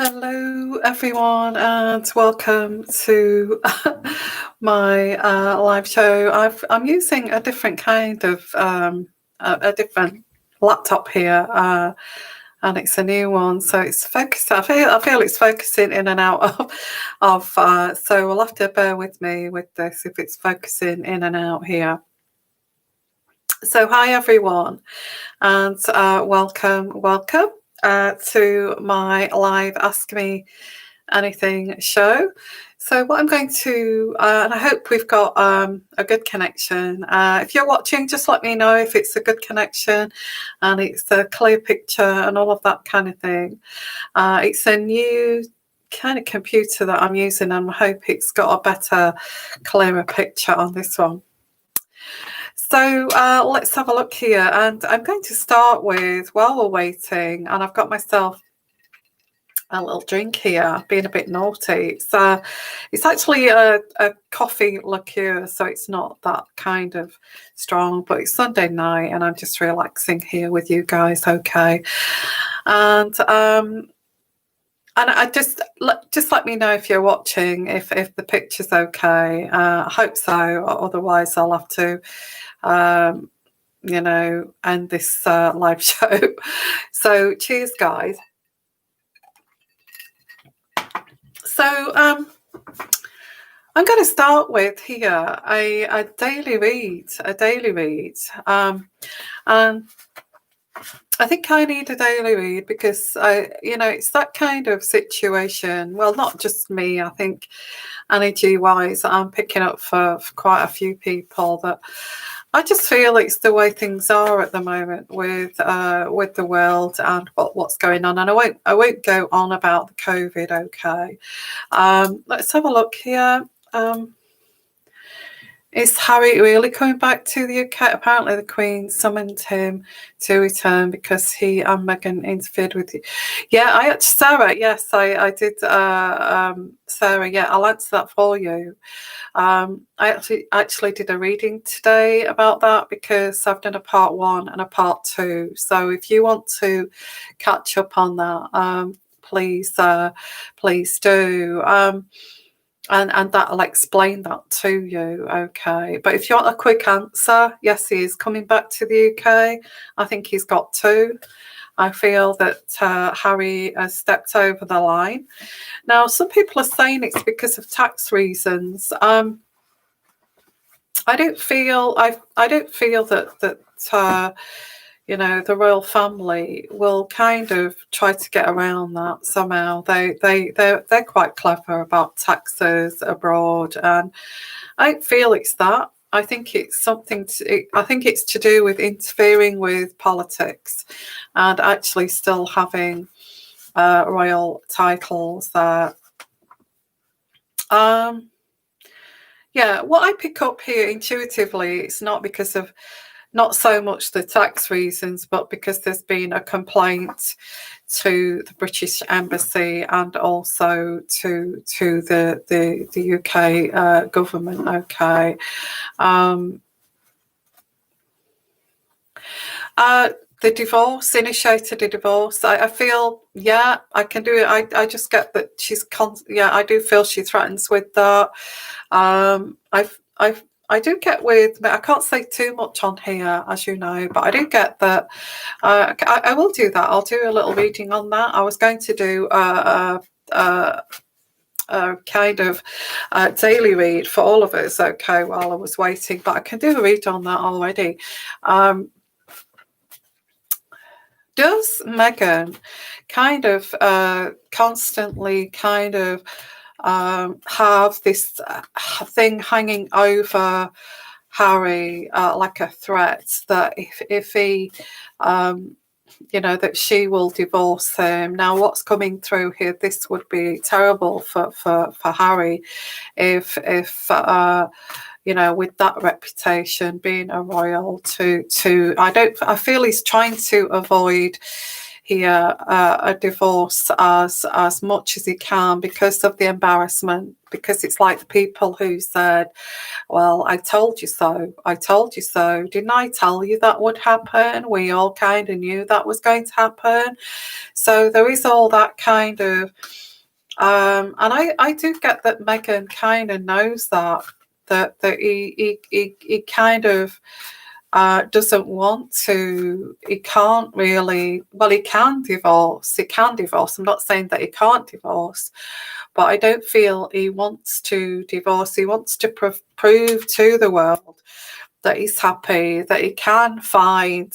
Hello, everyone, and welcome to my live show. I'm using a different kind of a different laptop here, and it's a new one, so it's focused. I feel it's focusing in and out of. So we'll have to bear with me with this if it's focusing in and out here. So hi, everyone, and welcome to my live Ask Me Anything show. So what I'm going to, and I hope we've got a good connection. If you're watching, just let me know if it's a good connection and it's a clear picture and all of that kind of thing. It's a new kind of computer that I'm using, and I hope it's got a better, clearer picture on this one. So let's have a look here, and I'm going to start with, while we're waiting, and I've got myself a little drink here, being a bit naughty. It's actually a coffee liqueur, so it's not that kind of strong, but it's Sunday night and I'm just relaxing here with you guys, okay? And I just let me know if you're watching, if the picture's okay. I hope so, otherwise I'll have to end this live show. So cheers, guys. So I'm going to start with here a daily read, and I think I need a daily read because it's that kind of situation. Well, not just me. I think energy-wise, I'm picking up for quite a few people that I just feel it's the way things are at the moment with the world and what's going on. And I won't go on about the COVID. Okay, let's have a look here. Is Harry really coming back to the UK? Apparently the Queen summoned him to return because he and Meghan interfered with you. Yeah, Sarah, yes, I did. Sarah, yeah, I'll answer that for you. I actually did a reading today about that because I've done a part 1 and a part 2. So if you want to catch up on that, please do. And that'll explain that to you, okay? But if you want a quick answer, yes, he is coming back to the UK. I think he's got to. I feel that Harry has stepped over the line. Now, some people are saying it's because of tax reasons. I don't feel that the royal family will kind of try to get around that somehow. They're quite clever about taxes abroad, and I don't feel it's that. I think it's I think it's to do with interfering with politics and actually still having royal titles there. Yeah, what I pick up here intuitively, it's not so much the tax reasons, but because there's been a complaint to the British Embassy and also to the UK government. Okay. The divorce, initiated a divorce. I feel, yeah, I can do it. I just get that I do feel she threatens with that. I do get with, I can't say too much on here, as you know, but I do get that. I will do that. I'll do a little reading on that. I was going to do a kind of daily read for all of us, okay, while I was waiting, but I can do a read on that already. Does Meghan kind of constantly kind of have this thing hanging over Harry, like a threat that if he, that she will divorce him? Now, what's coming through here? This would be terrible for Harry if with that reputation, being a royal, I feel he's trying to avoid here a divorce as much as he can because of the embarrassment, because it's like the people who said, well, I told you so, I told you so, didn't I tell you that would happen? We all kind of knew that was going to happen. So there is all that kind of and I do get that Meghan kind of knows that he kind of doesn't want to, he can't really, well, he can divorce, I'm not saying that he can't divorce, but I don't feel he wants to divorce. He wants to prove to the world that he's happy, that he can find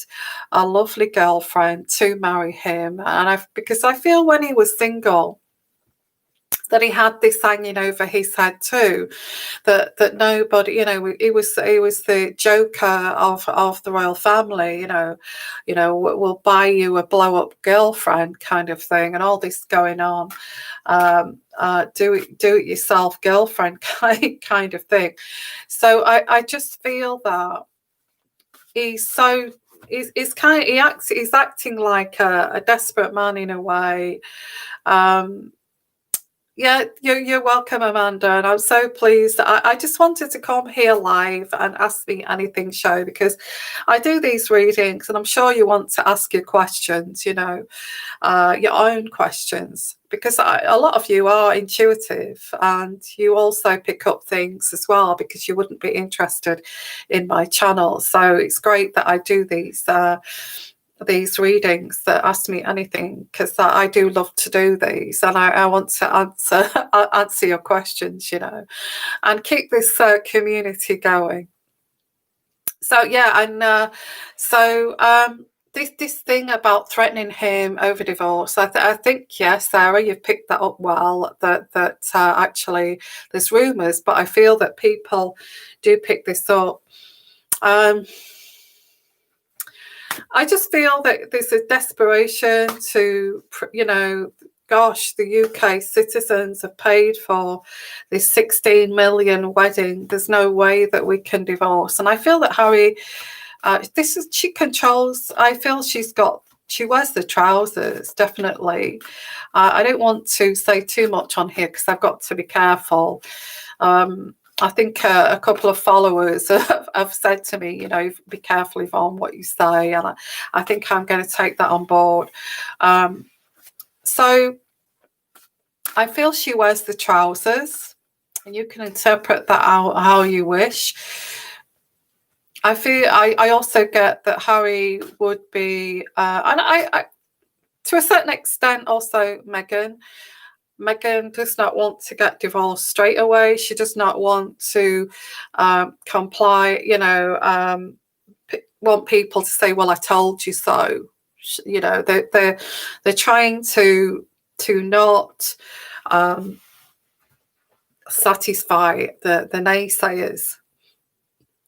a lovely girlfriend to marry him. And because I feel when he was single, that he had this hanging over his head too, that nobody, he was the joker of the royal family, we'll buy you a blow up girlfriend kind of thing, and all this going on, do it yourself girlfriend kind of thing. So I just feel that he's acting like a desperate man in a way. Yeah, you're welcome, Amanda, and I'm so pleased. I just wanted to come here live and ask me anything show, because I do these readings and I'm sure you want to ask your questions, your own questions, because a lot of you are intuitive and you also pick up things as well, because you wouldn't be interested in my channel. So it's great that I do these readings that ask me anything, because I do love to do these, and I want to answer your questions, and keep this community going. So yeah, and this thing about threatening him over divorce, I think, yes, Sarah, you've picked that up well, that actually there's rumours, but I feel that people do pick this up. I just feel that there's a desperation to, gosh, the UK citizens have paid for this 16 million wedding. There's no way that we can divorce. And I feel that Harry, she controls, I feel she wears the trousers, definitely. I don't want to say too much on here because I've got to be careful. I think a couple of followers have said to me, be careful, Yvonne, what you say. And I think I'm going to take that on board. So I feel she wears the trousers, and you can interpret that how you wish. I also get that Harry would be, and I to a certain extent also Meghan. Meghan does not want to get divorced straight away. She does not want to comply, want people to say, well, I told you so. They're trying to not satisfy the naysayers,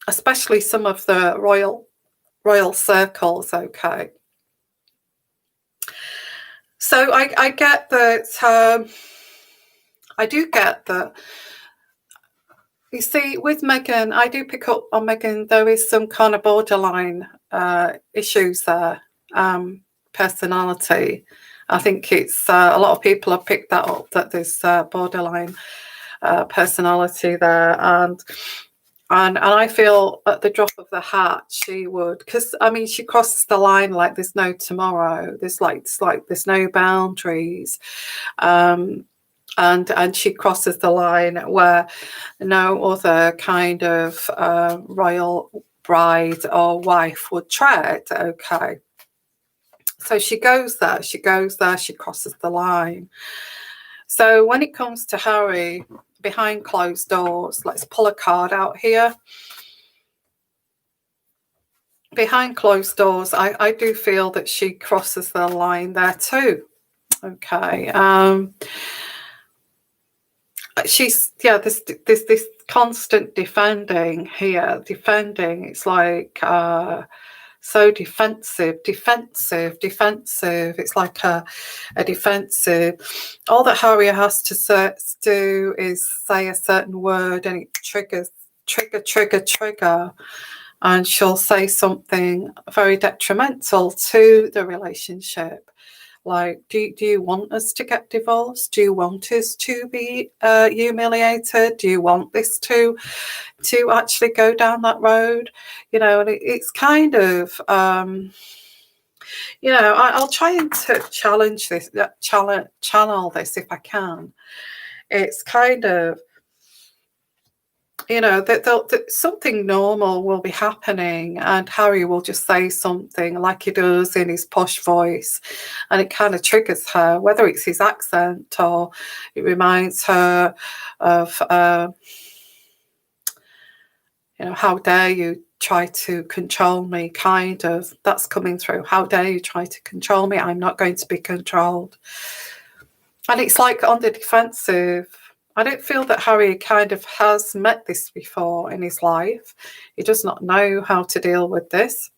especially some of the royal circles, okay. So I get that, I do get that, you see, with Meghan, I do pick up on Meghan, there is some kind of borderline issues there, personality. I think it's, a lot of people have picked that up, that there's borderline personality there, and I feel at the drop of the hat she would, because I mean she crosses the line like there's no tomorrow. There's no boundaries, and she crosses the line where no other kind of royal bride or wife would tread. Okay, so she goes there. She crosses the line. So when it comes to Harry, behind closed doors, let's pull a card out here. Behind closed doors, I do feel that she crosses the line there too. Okay. She's, there's this constant defending here. It's like so defensive. It's like a defensive. All that Harry has to do is say a certain word and it triggers, trigger. and she'll say something very detrimental to the relationship. Like, do you want us to get divorced? Do you want us to be humiliated? Do you want this to actually go down that road? You know, and it's kind of, you know, I'll try and challenge this, channel this if I can. It's kind of, you know, that something normal will be happening, and Harry will just say something like he does in his posh voice, and it kind of triggers her, whether it's his accent or it reminds her of, you know, how dare you try to control me, kind of. That's coming through. How dare you try to control me? I'm not going to be controlled. And it's like on the defensive. I don't feel that Harry kind of has met this before in his life. He does not know how to deal with this.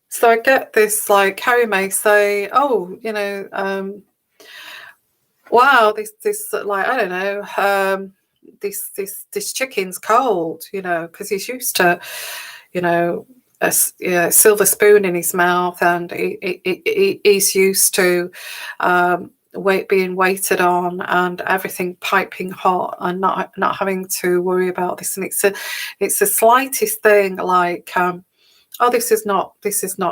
So I get this, like, Harry may say, oh, you know, wow, this like, I don't know, this chicken's cold, you know, because he's used to, you know, a silver spoon in his mouth, and he's used to being waited on and everything piping hot, and not having to worry about this. And it's the slightest thing, like, oh, this is not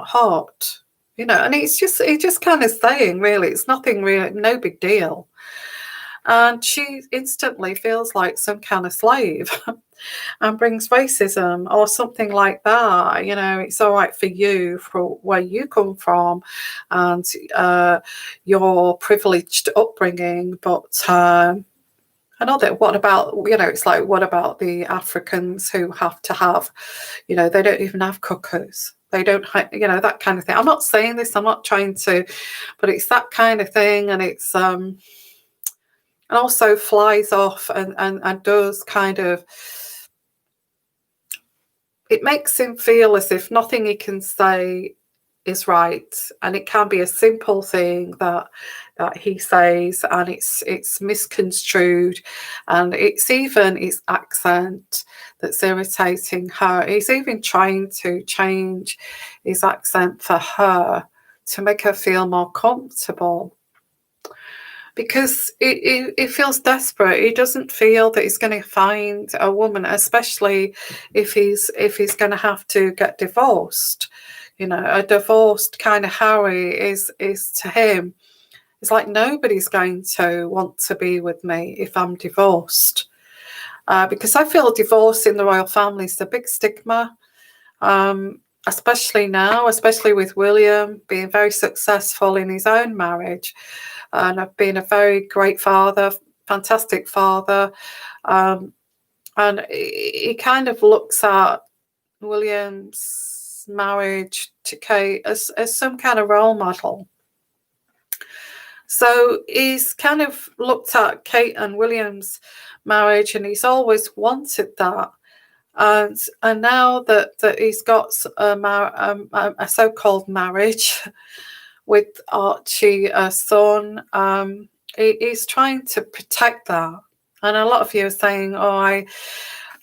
hot, you know. And it's just kind of saying, really, it's nothing, really, no big deal. And she instantly feels like some kind of slave and brings racism or something like that. You know, it's all right for you, for where you come from and your privileged upbringing, but I know that, what about, you know, it's like, what about the Africans who have to have, you know, they don't even have cookers. They don't, you know, that kind of thing. I'm not saying this, I'm not trying to, but it's that kind of thing. And it's, and also flies off and does kind of, it makes him feel as if nothing he can say is right, and it can be a simple thing that he says, and it's misconstrued, and it's even his accent that's irritating her. He's even trying to change his accent for her to make her feel more comfortable, because he feels desperate. He doesn't feel that he's going to find a woman, especially if he's going to have to get divorced. You know, a divorced kind of Harry is to him, it's like, nobody's going to want to be with me if I'm divorced. Because I feel divorce in the royal family is a big stigma, especially now, especially with William being very successful in his own marriage. And I've been a very great father, fantastic father. And he kind of looks at William's marriage to Kate as some kind of role model. So he's kind of looked at Kate and William's marriage, and he's always wanted that. And now that he's got a so-called marriage with Archie, a son, he's trying to protect that. And a lot of you are saying, oh,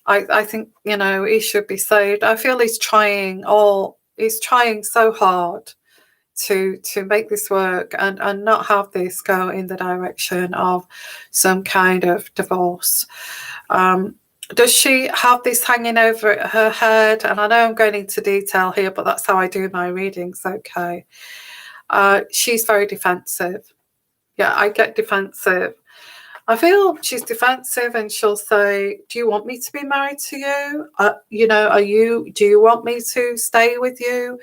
I think, you know, he should be saved. I feel he's trying so hard to make this work and not have this go in the direction of some kind of divorce. Does she have this hanging over her head? And I know I'm going into detail here, but that's how I do my readings, okay. She's very defensive. Yeah, I get defensive. I feel she's defensive, and she'll say, do you want me to be married to you? You know, do you want me to stay with you?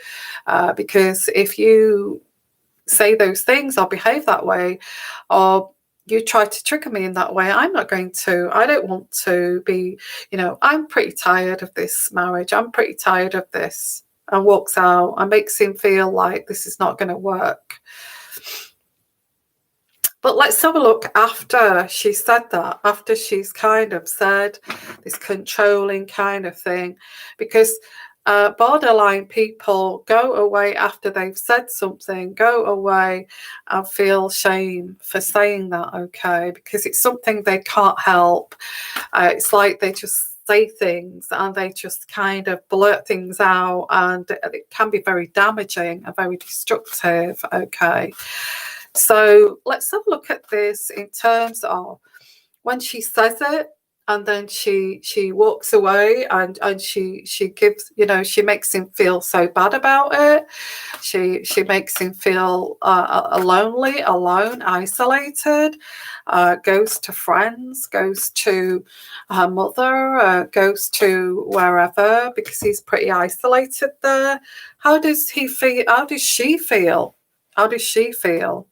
Because if you say those things or behave that way, or you try to trigger me in that way, I'm not going to. I don't want to be, you know, I'm pretty tired of this marriage. I'm pretty tired of this. And walks out and makes him feel like this is not going to work. But let's have a look after she said that, after she's kind of said this controlling kind of thing, because borderline people go away after they've said something, go away and feel shame for saying that, okay, because it's something they can't help. It's like they just say things and they just kind of blurt things out, and it can be very damaging and very destructive. Okay, so let's have a look at this in terms of when she says it and then she walks away, and she gives, you know, she makes him feel so bad about it. She makes him feel lonely, alone, isolated, goes to friends, goes to her mother, goes to wherever, because he's pretty isolated there. How does he feel? How does she feel? How does she feel?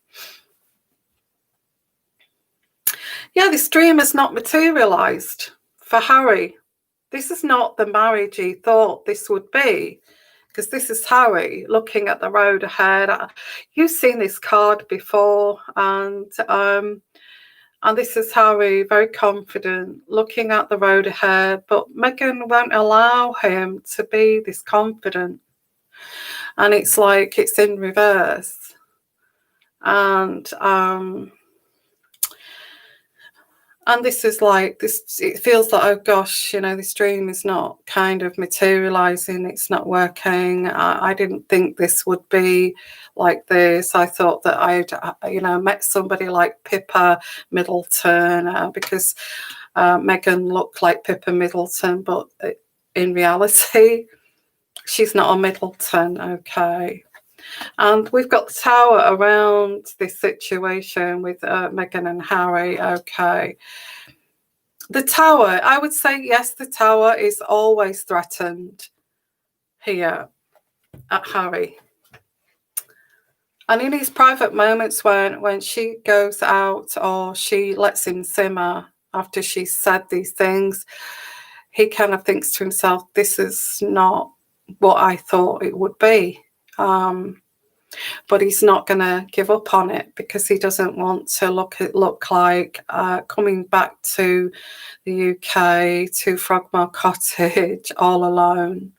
Yeah, this dream has not materialized for Harry. This is not the marriage he thought this would be, because this is Harry looking at the road ahead. You've seen this card before, and this is Harry, very confident, looking at the road ahead, but Meghan won't allow him to be this confident. And it's like it's in reverse. And this is like this, it feels like, oh gosh, you know, this dream is not kind of materializing, it's not working. I didn't think this would be like this. I thought that I'd, you know, met somebody like Pippa Middleton, because Meghan looked like Pippa Middleton, but in reality, she's not a Middleton. Okay. And we've got the Tower around this situation with Meghan and Harry. Okay. The Tower, I would say, yes, the Tower is always threatened here at Harry. And in his private moments when she goes out or she lets him simmer after she's said these things, he kind of thinks to himself, this is not what I thought it would be. But he's not going to give up on it, because he doesn't want to look like coming back to the UK, to Frogmore Cottage, all alone,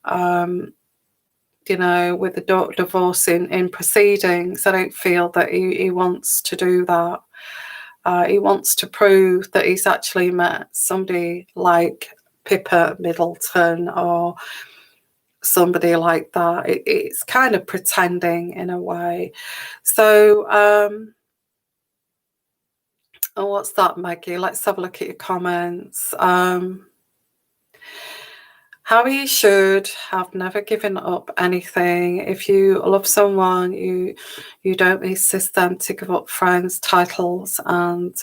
you know, with the divorce in proceedings. I don't feel that he wants to do that. He wants to prove that he's actually met somebody like Pippa Middleton or somebody like that. It's kind of pretending in a way. So oh, what's that, Maggie? Let's have a look at your comments. Harry should have never given up anything. If you love someone, you don't insist them to give up friends, titles, and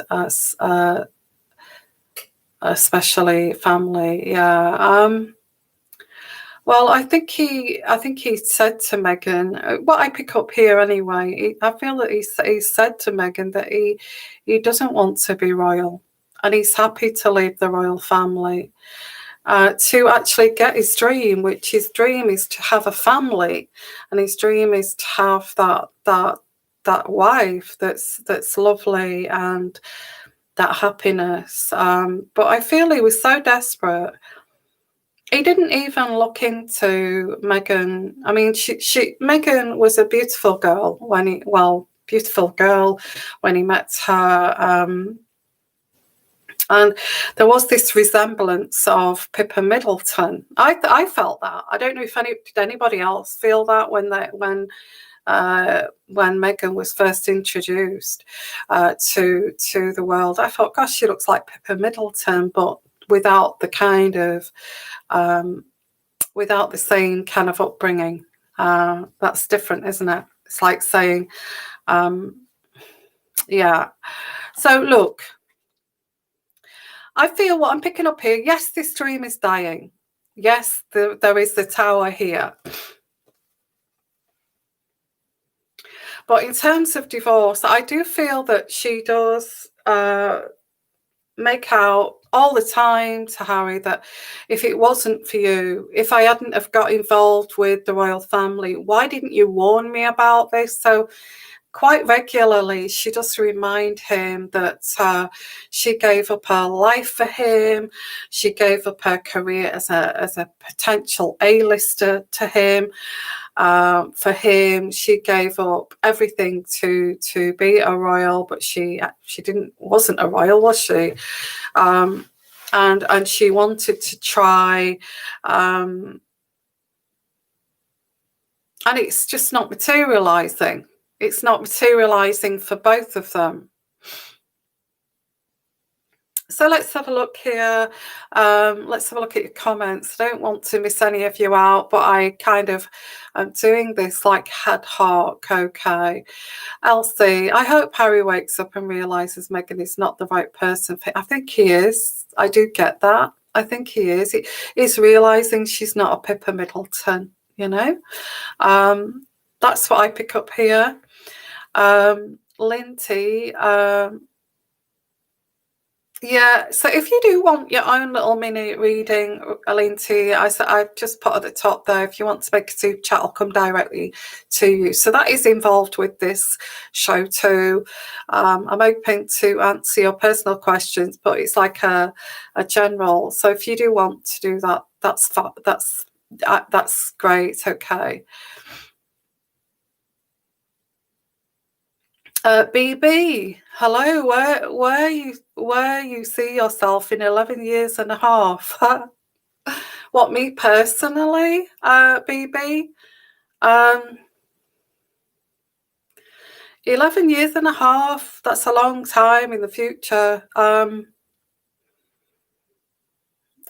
especially family. Yeah. Well, I think he said to Meghan, what I pick up here anyway, I feel that he said to Meghan that he doesn't want to be royal, and he's happy to leave the royal family to actually get his dream, which his dream is to have a family, and his dream is to have that wife that's lovely and that happiness. But I feel he was so desperate. He didn't even look into Meghan. I mean, Meghan was a beautiful girl when he met her. And there was this resemblance of Pippa Middleton. I felt that. I don't know if did anybody else feel that when Meghan was first introduced to the world. I thought, gosh, she looks like Pippa Middleton, but without the kind of without the same kind of upbringing. That's different, isn't it? It's like saying, yeah. So look, I feel what I'm picking up here. Yes, this dream is dying. Yes, there is the Tower here. But in terms of divorce, I do feel that she does make out all the time to Harry that if it wasn't for you, if I hadn't have got involved with the royal family, why didn't you warn me about this? So quite regularly, she does remind him that she gave up her life for him. She gave up her career as a potential A-lister to him. For him, she gave up everything to be a royal, but she wasn't a royal, was she? and she wanted to try, and it's just not materializing. It's not materializing for both of them. So let's have a look here. Let's have a look at your comments. I don't want to miss any of you out, but I kind of am doing this like ad hoc. Okay. Elsie, I hope Harry wakes up and realizes Meghan is not the right person for him. I think he is. I do get that. I think he is. He's realizing she's not a Pippa Middleton, you know. That's what I pick up here. Linty, yeah, so if you do want your own little mini reading, Alinti, I've just put at the top there, if you want to make a super chat, I'll come directly to you. So that is involved with this show too. I'm open to answer your personal questions, but it's like a general. So if you do want to do that, that's great. Okay. BB, hello. Where you see yourself in 11 years and a half? What, me personally, BB? 11 years and a half. That's a long time in the future.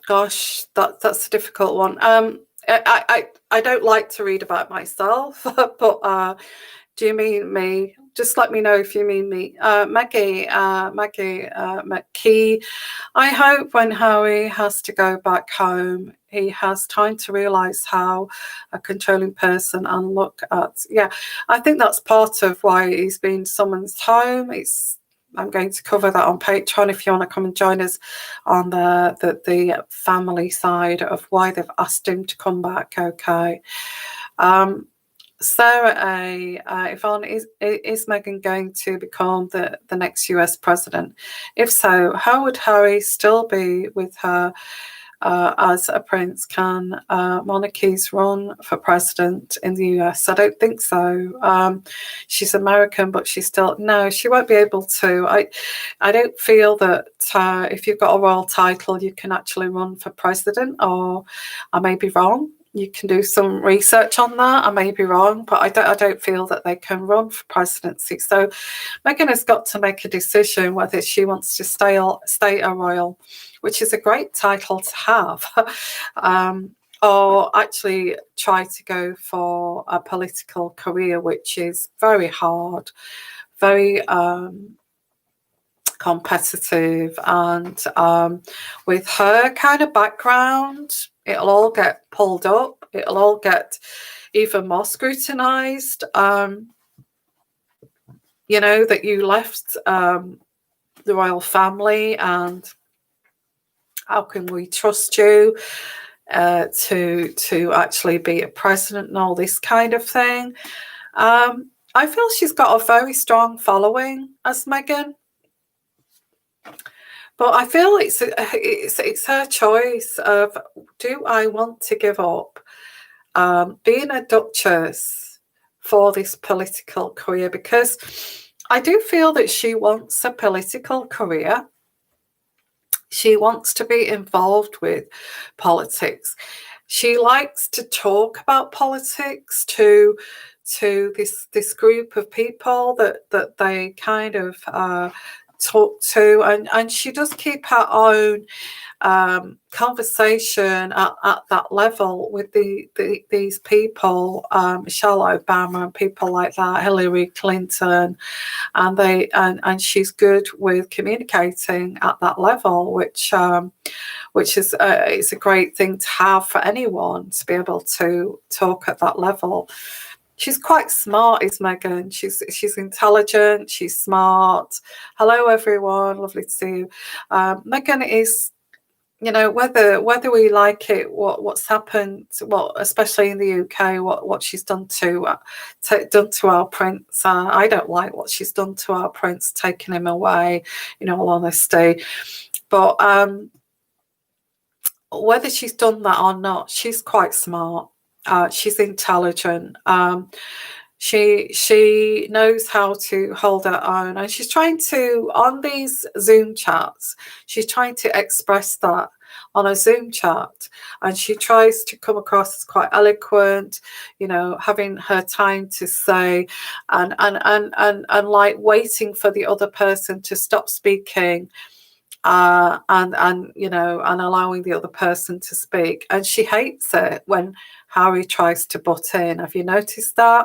Gosh, that's a difficult one. I don't like to read about myself, but do you mean me? Just let me know if you mean me. Maggie McKee, I hope when Howie has to go back home, he has time to realise how a controlling person and look at, yeah, I think that's part of why he's been summoned home. I'm going to cover that on Patreon if you want to come and join us on the family side of why they've asked him to come back. Okay. Sarah A. Yvonne, is Meghan going to become the next US president? If so, how would Harry still be with her as a prince? Can monarchies run for president in the US? I don't think so. She's American, but she's still, no, she won't be able to. I don't feel that if you've got a royal title, you can actually run for president, or I may be wrong. You can do some research on that. I may be wrong, but I don't feel that they can run for presidency. So Meghan has got to make a decision whether she wants to stay a royal, which is a great title to have, or actually try to go for a political career, which is very hard, very competitive, and with her kind of background, it'll all get pulled up. It'll all get even more scrutinized. You know, that you left the royal family, and how can we trust you to actually be a president and all this kind of thing. I feel she's got a very strong following as Meghan. But I feel it's her choice of, do I want to give up being a duchess for this political career? Because I do feel that she wants a political career. She wants to be involved with politics. She likes to talk about politics to this group of people that they kind of talk to, and she does keep her own conversation at that level with these people, Michelle Obama and people like that, Hillary Clinton, and she's good with communicating at that level, which is it's a great thing to have for anyone, to be able to talk at that level. She's quite smart, is Meghan. She's intelligent. She's smart. Hello, everyone. Lovely to see you. Meghan is, you know, whether we like it, what's happened, especially in the UK, what she's done to our prince. I don't like what she's done to our prince, taking him away, in all honesty. But whether she's done that or not, she's quite smart. She's intelligent. She knows how to hold her own, and she's trying to, on these Zoom chats, she's trying to express that on a Zoom chat, and she tries to come across as quite eloquent, having her time to say, and like waiting for the other person to stop speaking, and allowing the other person to speak. And she hates it when Harry tries to butt in. Have you noticed that?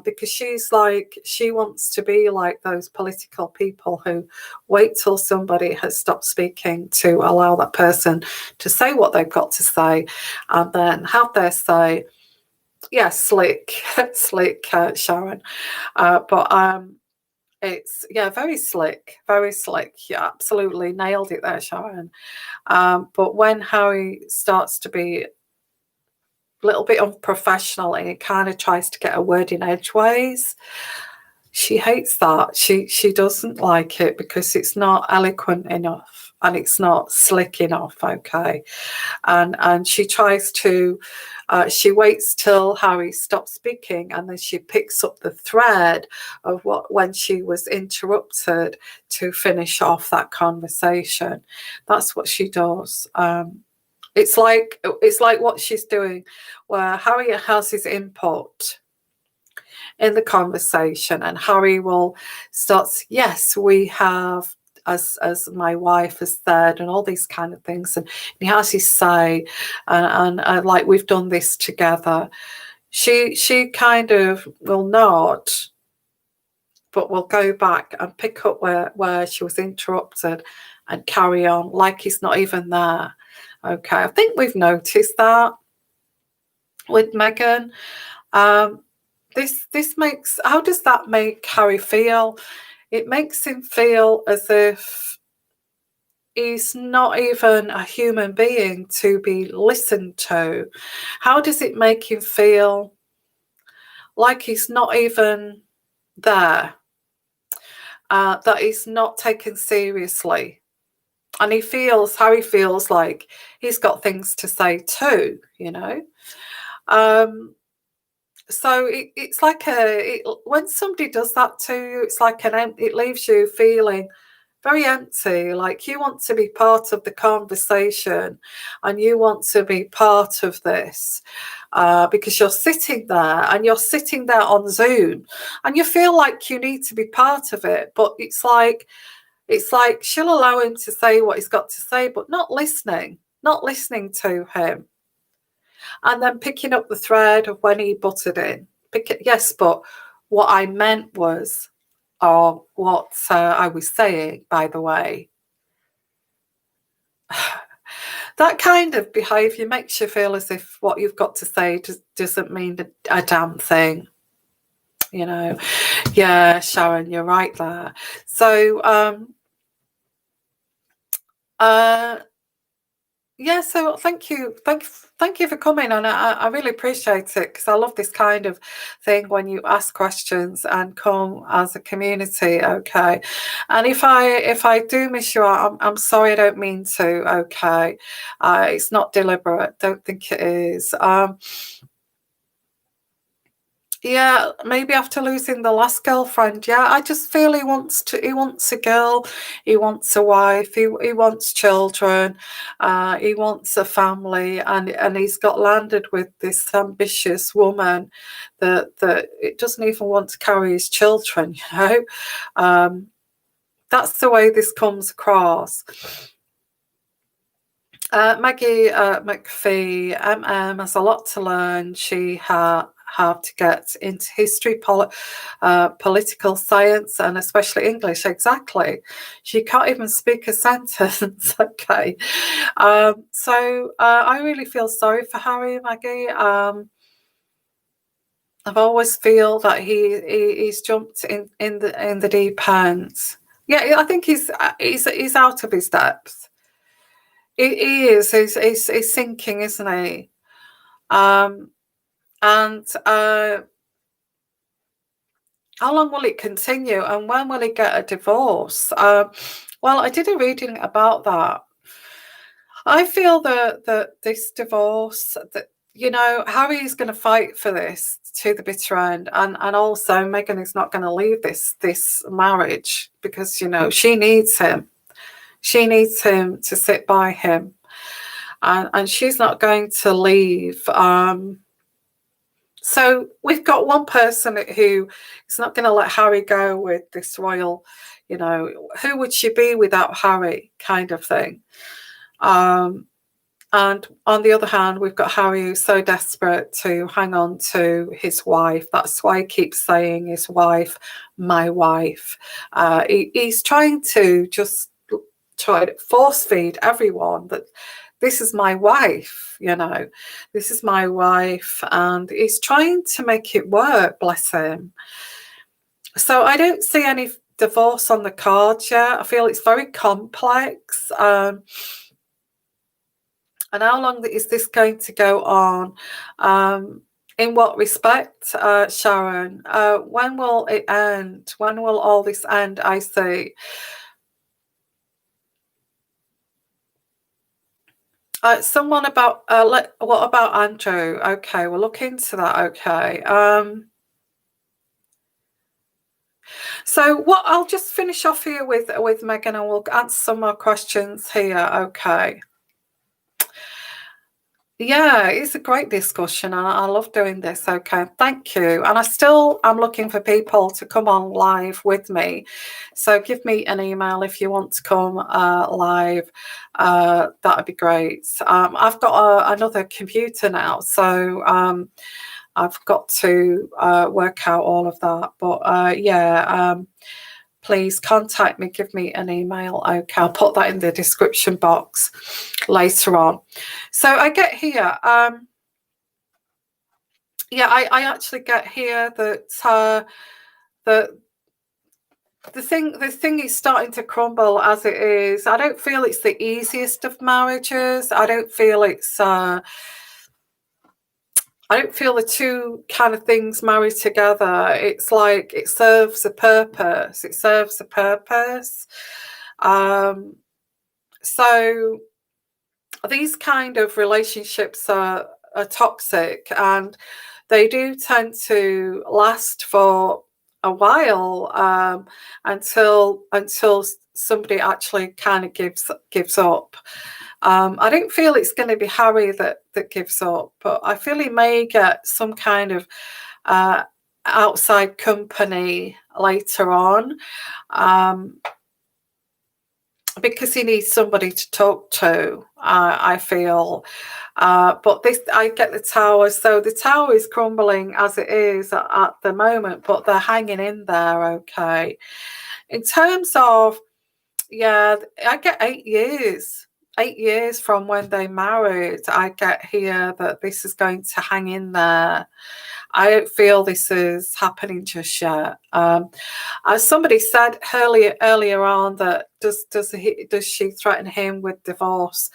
Because she wants to be like those political people who wait till somebody has stopped speaking to allow that person to say what they've got to say, and then have their say. Yeah, slick, Sharon. But it's very slick, very slick. You absolutely nailed it there, Sharon. But when Harry starts to be a little bit unprofessional and he kind of tries to get a word in edgeways, she hates that. She doesn't like it because it's not eloquent enough and it's not slick enough. Okay, and she tries to. She waits till Harry stops speaking, and then she picks up the thread of when she was interrupted to finish off that conversation. That's what she does. It's like what she's doing, where Harry has his input in the conversation, and Harry will start. Yes, we have. As my wife has said, and all these kind of things, and he has his say, and like we've done this together. She kind of will nod, but will go back and pick up where she was interrupted and carry on like he's not even there. Okay, I think we've noticed that with Meghan. This makes, how does that make Harry feel? It makes him feel as if he's not even a human being to be listened to. How does it make him feel like he's not even there? That he's not taken seriously. And Harry feels like he's got things to say too, So it's like when somebody does that to you, it's like it leaves you feeling very empty, like you want to be part of the conversation and you want to be part of this, because you're sitting there on Zoom and you feel like you need to be part of it, but it's like she'll allow him to say what he's got to say, but not listening to him. And then picking up the thread of when he butted in. Yes, but what I meant was, or what I was saying, by the way. That kind of behaviour makes you feel as if what you've got to say doesn't mean a damn thing. Yeah, Sharon, you're right there. So, yeah, so thank you for coming, and I really appreciate it, because I love this kind of thing when you ask questions and come as a community. Okay, and if I do miss you out, I'm sorry, I don't mean to. Okay, it's not deliberate. Don't think it is. Yeah, maybe after losing the last girlfriend. Yeah, I just feel he wants a girl, he wants a wife, he wants children, he wants a family, and he's got landed with this ambitious woman that it doesn't even want to carry his children, That's the way this comes across. Maggie McPhee, has a lot to learn. She had to get into history, political science, and especially English. Exactly. She can't even speak a sentence. Okay. So I really feel sorry for Harry, Maggie. I've always feel that he's jumped in the deep end. Yeah, I think he's out of his depth. He is. He's sinking, isn't he? And how long will it continue? And when will he get a divorce? Well, I did a reading about that. I feel that this divorce, that you know, Harry's going to fight for this to the bitter end, and also Meghan is not going to leave this marriage, because, you know, she needs him. She needs him to sit by him, and she's not going to leave. So we've got one person who is not going to let Harry go with this royal, you know, who would she be without Harry, kind of thing. And on the other hand, we've got Harry, who's so desperate to hang on to his wife. That's why he keeps saying his wife, my wife. He's trying to just try to force feed everyone that this is my wife, you know, this is my wife. And he's trying to make it work, bless him. So I don't see any divorce on the cards yet. I feel it's very complex. And how long is this going to go on? In what respect, Sharon? When will it end? When will all this end, I see? Someone about, what about Andrew? Okay, we'll look into that, okay. So what I'll just finish off here with Meghan, and we'll answer some more questions here, okay. Yeah, it's a great discussion, and I love doing this. Okay, thank you. And I'm looking for people to come on live with me. So give me an email if you want to come live. That'd be great. I've got another computer now, so I've got to work out all of that. But yeah. Please contact me, give me an email. Okay, I'll put that in the description box later on. So I get here, yeah, I actually get here that the thing is starting to crumble as it is. I don't feel it's the easiest of marriages. I don't feel the two kind of things married together. It's like it serves a purpose. It serves a purpose. So these kind of relationships are toxic, and they do tend to last for a while, until somebody actually kind of gives up. I don't feel it's going to be Harry that gives up, but I feel he may get some kind of outside company later on, because he needs somebody to talk to, I feel. But I get the Tower. So the Tower is crumbling as it is at the moment, but they're hanging in there, okay. In terms of, yeah, I get 8 years. 8 years from when they married. I get here that this is going to hang in there. I don't feel this is happening just yet. As somebody said earlier on, that does she threaten him with divorce?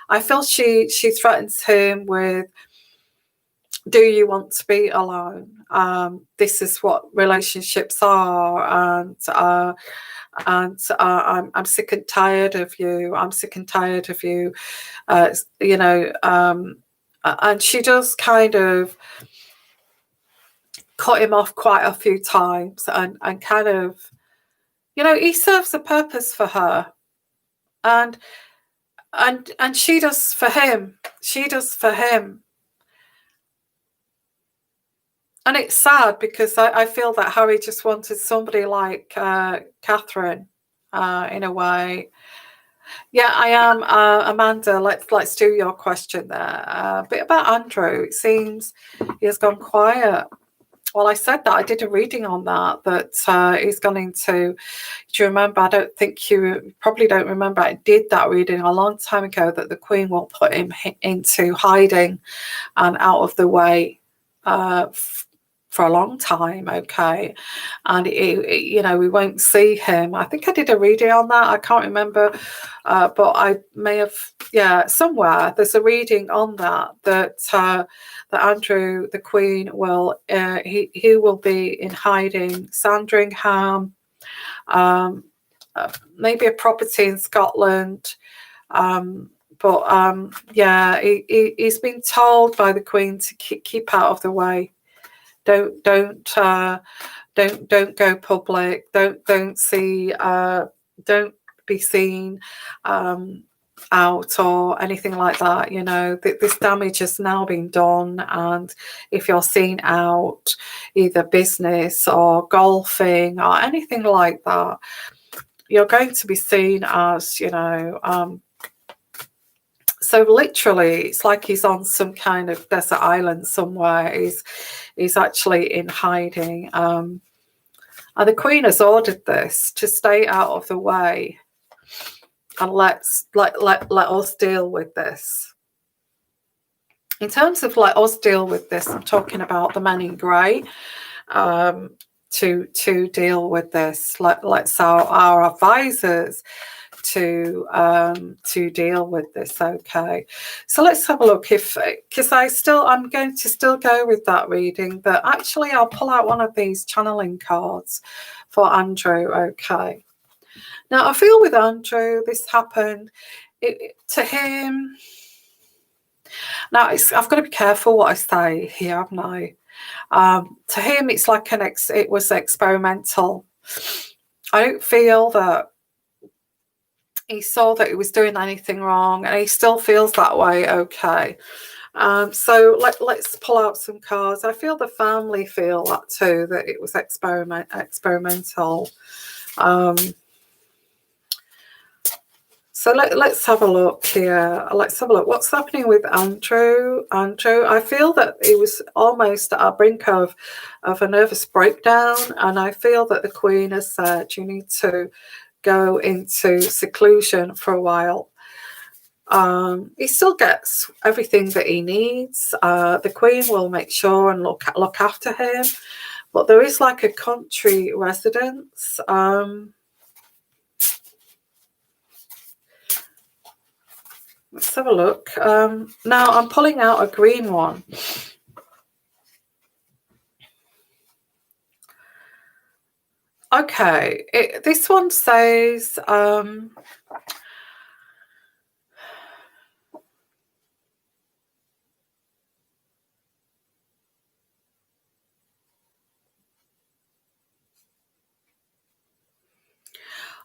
I feel she threatens him with, do you want to be alone? This is what relationships are, and I'm sick and tired of you. I'm sick and tired of you. You know, and she does kind of cut him off quite a few times, and kind of, you know, he serves a purpose for her, and she does for him. She does for him. And it's sad, because I feel that Harry just wanted somebody like Catherine, in a way. Yeah, I am, Amanda. Let's do your question there. A bit about Andrew. It seems he has gone quiet. Well, I said that I did a reading on that he's gone into. Do you remember? I don't think you probably don't remember. I did that reading a long time ago, that the Queen will put him into hiding and out of the way for a long time, okay, and you know, we won't see him. I think I did a reading on that. I can't remember, but I may have, yeah, somewhere there's a reading on that Andrew, the Queen, will he will be in hiding, Sandringham, maybe a property in Scotland, But yeah, he's been told by the Queen to keep out of the way. Don't go public. Don't be seen out or anything like that. You know, this damage has now been done, and if you're seen out, either business or golfing or anything like that, you're going to be seen as, you know, so literally it's like he's on some kind of desert island somewhere. He's actually in hiding. And the Queen has ordered this to stay out of the way, and let us deal with this. In terms of let us deal with this, I'm talking about the men in grey. To deal with this, let's our advisors to deal with this. Okay, so let's have a look, because I'm going to still go with that reading, but actually I'll pull out one of these channeling cards for Andrew. Okay, now I feel with Andrew this happened to him. Now I've got to be careful what I say here, haven't I? To him it's like it was experimental. I don't feel that he saw that he was doing anything wrong, and he still feels that way. Okay, so let's pull out some cards. I feel the family feel that too, that it was experimental. So let's have a look here. Let's have a look. What's happening with Andrew? Andrew, I feel that he was almost at a brink of a nervous breakdown, and I feel that the Queen has said you need to go into seclusion for a while. He still gets everything that he needs. The Queen will make sure and look after him, but there is like a country residence. Let's have a look. Now I'm pulling out a green one. Okay, this one says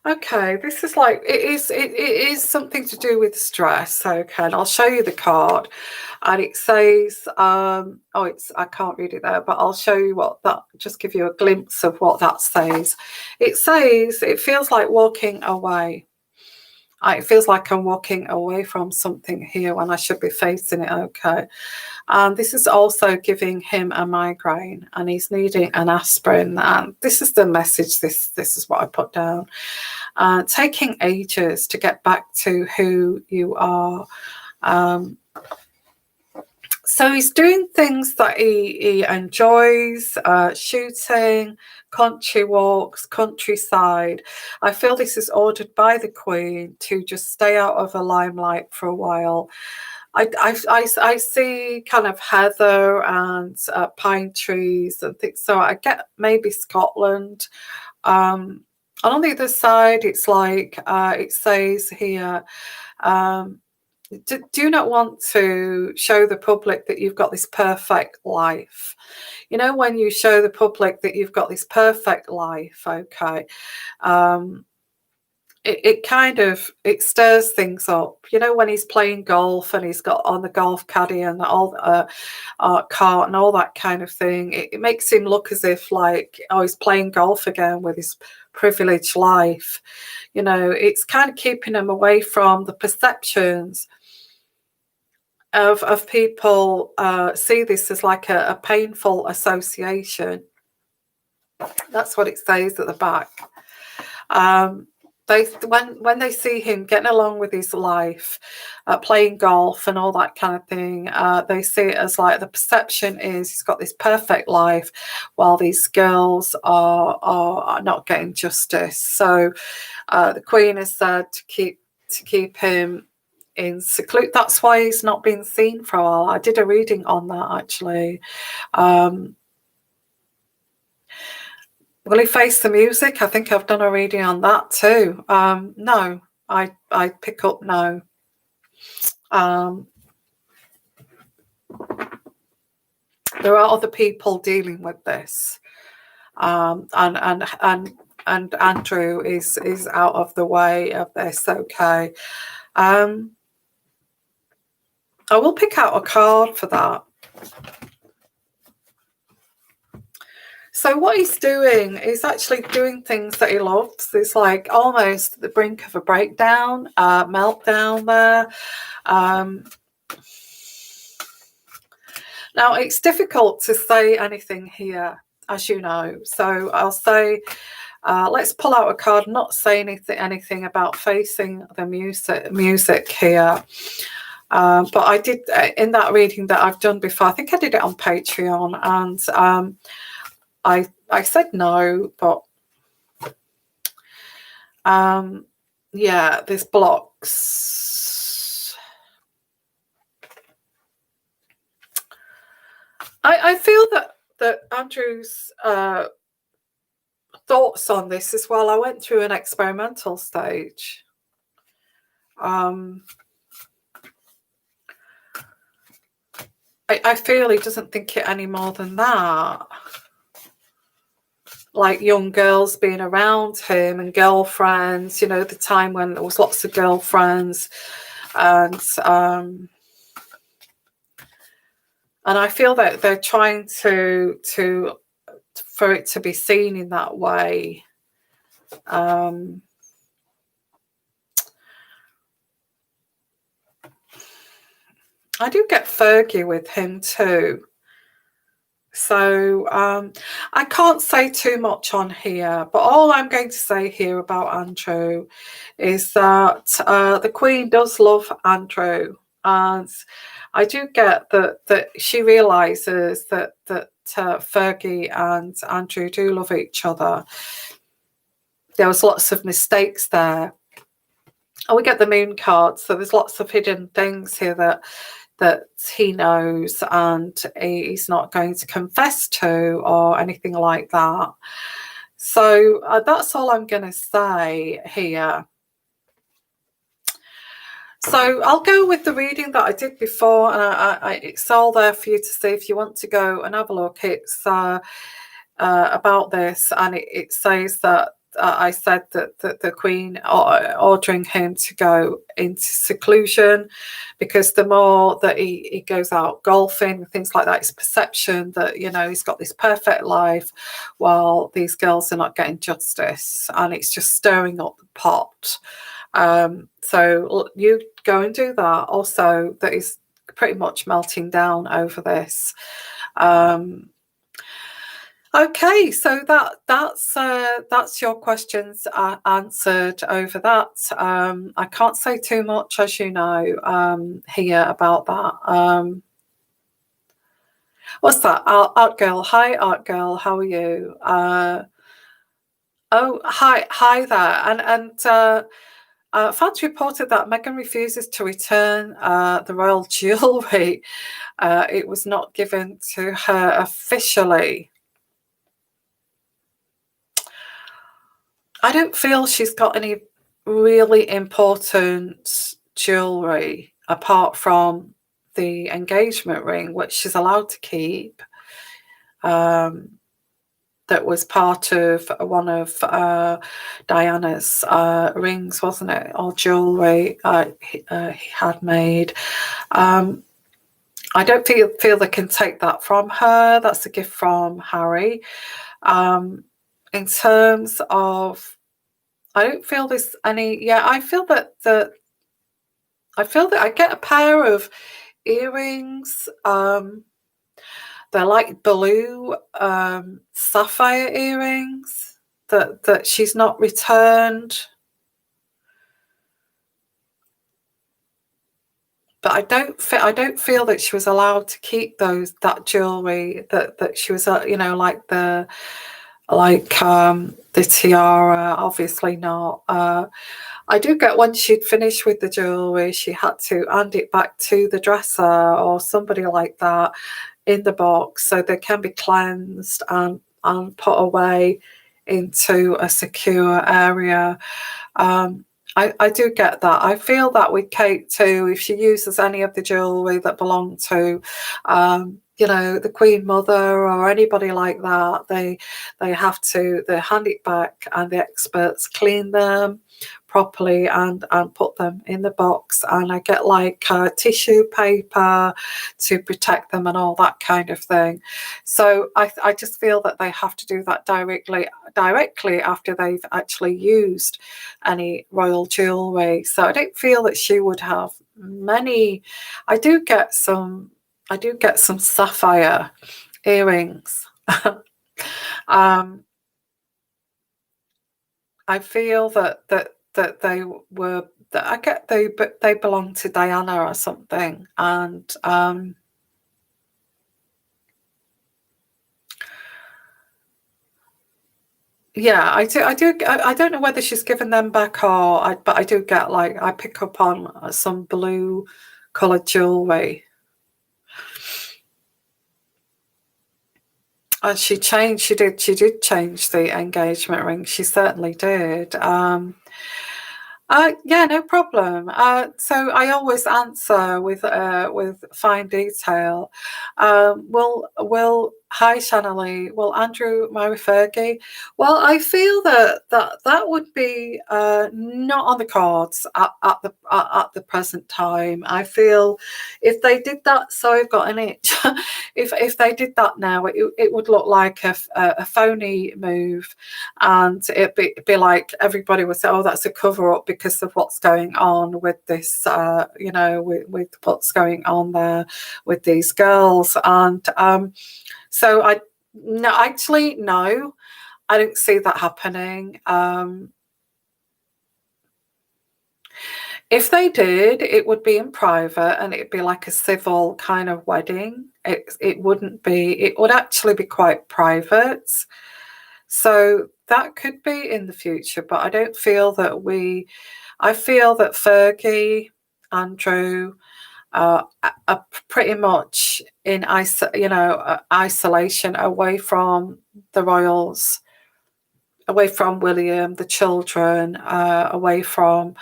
okay, this is like it is something to do with stress. Okay, and I'll show you the card, and it says I can't read it there, but I'll show you what that, just give you a glimpse of what that says. It says it feels like walking away. It feels like I'm walking away from something here when I should be facing it. Okay, and this is also giving him a migraine, and he's needing an aspirin. And this is the message. This is what I put down. Taking ages to get back to who you are. So he's doing things that he enjoys, shooting, country walks, countryside. I feel this is ordered by the Queen to just stay out of the limelight for a while. I see kind of heather and pine trees and things. So I get maybe Scotland. And on the other side, it's like it says here, do not want to show the public that you've got this perfect life. You know, when you show the public that you've got this perfect life, okay, it stirs things up. You know, when he's playing golf and he's got on the golf caddy and all cart and all that kind of thing, it makes him look as if like, oh, he's playing golf again with his privileged life. You know, it's kind of keeping him away from the perceptions of people. See this as like a painful association. That's what it says at the back. When they see him getting along with his life, playing golf and all that kind of thing, they see it as like the perception is he's got this perfect life, while these girls are not getting justice. So the Queen has said to keep him in seclude. That's why he's not been seen for a while. I did a reading on that actually. Will he face the music? I think I've done a reading on that too. No, I pick up no. There are other people dealing with this, and Andrew is out of the way of this. Okay, I will pick out a card for that. So what he's doing is actually doing things that he loves. It's like almost at the brink of a breakdown, meltdown there. Now, it's difficult to say anything here, as you know. So I'll say, let's pull out a card, not say anything about facing the music here. But I did, in that reading that I've done before, I think I did it on Patreon, and I said no, but yeah, there's blocks. I feel that Andrew's thoughts on this as well. I went through an experimental stage. I feel he doesn't think it any more than that. Like young girls being around him and girlfriends, you know, the time when there was lots of girlfriends, and I feel that they're trying to for it to be seen in that way. I do get Fergie with him too. So I can't say too much on here, but all I'm going to say here about Andrew is that the Queen does love Andrew, and I do get that she realises that Fergie and Andrew do love each other. There was lots of mistakes there. And we get the moon card, so there's lots of hidden things here that he knows and he's not going to confess to or anything like that. So that's all I'm going to say here. So I'll go with the reading that I did before, and it's all there for you to see if you want to go and have a look. It's about this, and it says that I said that the Queen ordering him to go into seclusion, because the more that he goes out golfing and things like that, it's perception that, you know, he's got this perfect life while these girls are not getting justice, and it's just stirring up the pot. So you go and do that. Also, that is pretty much melting down over this. Okay, so that's your questions answered over that. I can't say too much, as you know, here about that. What's that? Art Girl. Hi, Art Girl. How are you? Oh, hi there. And fans reported that Meghan refuses to return the royal jewellery. It was not given to her officially. I don't feel she's got any really important jewellery apart from the engagement ring, which she's allowed to keep. That was part of one of Diana's rings, wasn't it? Or jewellery he had made. I don't feel they can take that from her. That's a gift from Harry. In terms of, I don't feel there's any. Yeah, I feel that I get a pair of earrings. They're like blue sapphire earrings that she's not returned. But I don't feel that she was allowed to keep that jewelry that she was, you know, like the tiara. Obviously not. I do get when she'd finished with the jewelry, she had to hand it back to the dresser or somebody like that in the box, so they can be cleansed and put away into a secure area. I do get that. I feel that with Kate too, if she uses any of the jewellery that belonged to, the Queen Mother or anybody like that, they hand it back, and the experts clean them properly and put them in the box, and I get like tissue paper to protect them and all that kind of thing. So I just feel that they have to do that directly after they've actually used any royal jewelry. So I don't feel that she would have many. I do get some sapphire earrings. I feel that they were that I get they belong to Diana or something, and yeah, I do. I don't know whether she's given them back but I do get like I pick up on some blue coloured jewelry. She changed. She did change the engagement ring. She certainly did. Yeah, no problem. So I always answer with fine detail. Hi Shanley. Will Andrew marry Fergie? Well, I feel that would be not on the cards at the present time. I feel if they did that, sorry, I've got an itch. If they did that now, it would look like a phony move, and it'd be like everybody would say, "Oh, that's a cover up," because of what's going on with this, with what's going on there with these girls. And so no, I don't see that happening. If they did, it would be in private, and it'd be like a civil kind of wedding. It wouldn't be. It would actually be quite private. So that could be in the future, but I don't feel that I feel that Fergie, Andrew, are pretty much in isolation, away from the royals, away from William, the children, away from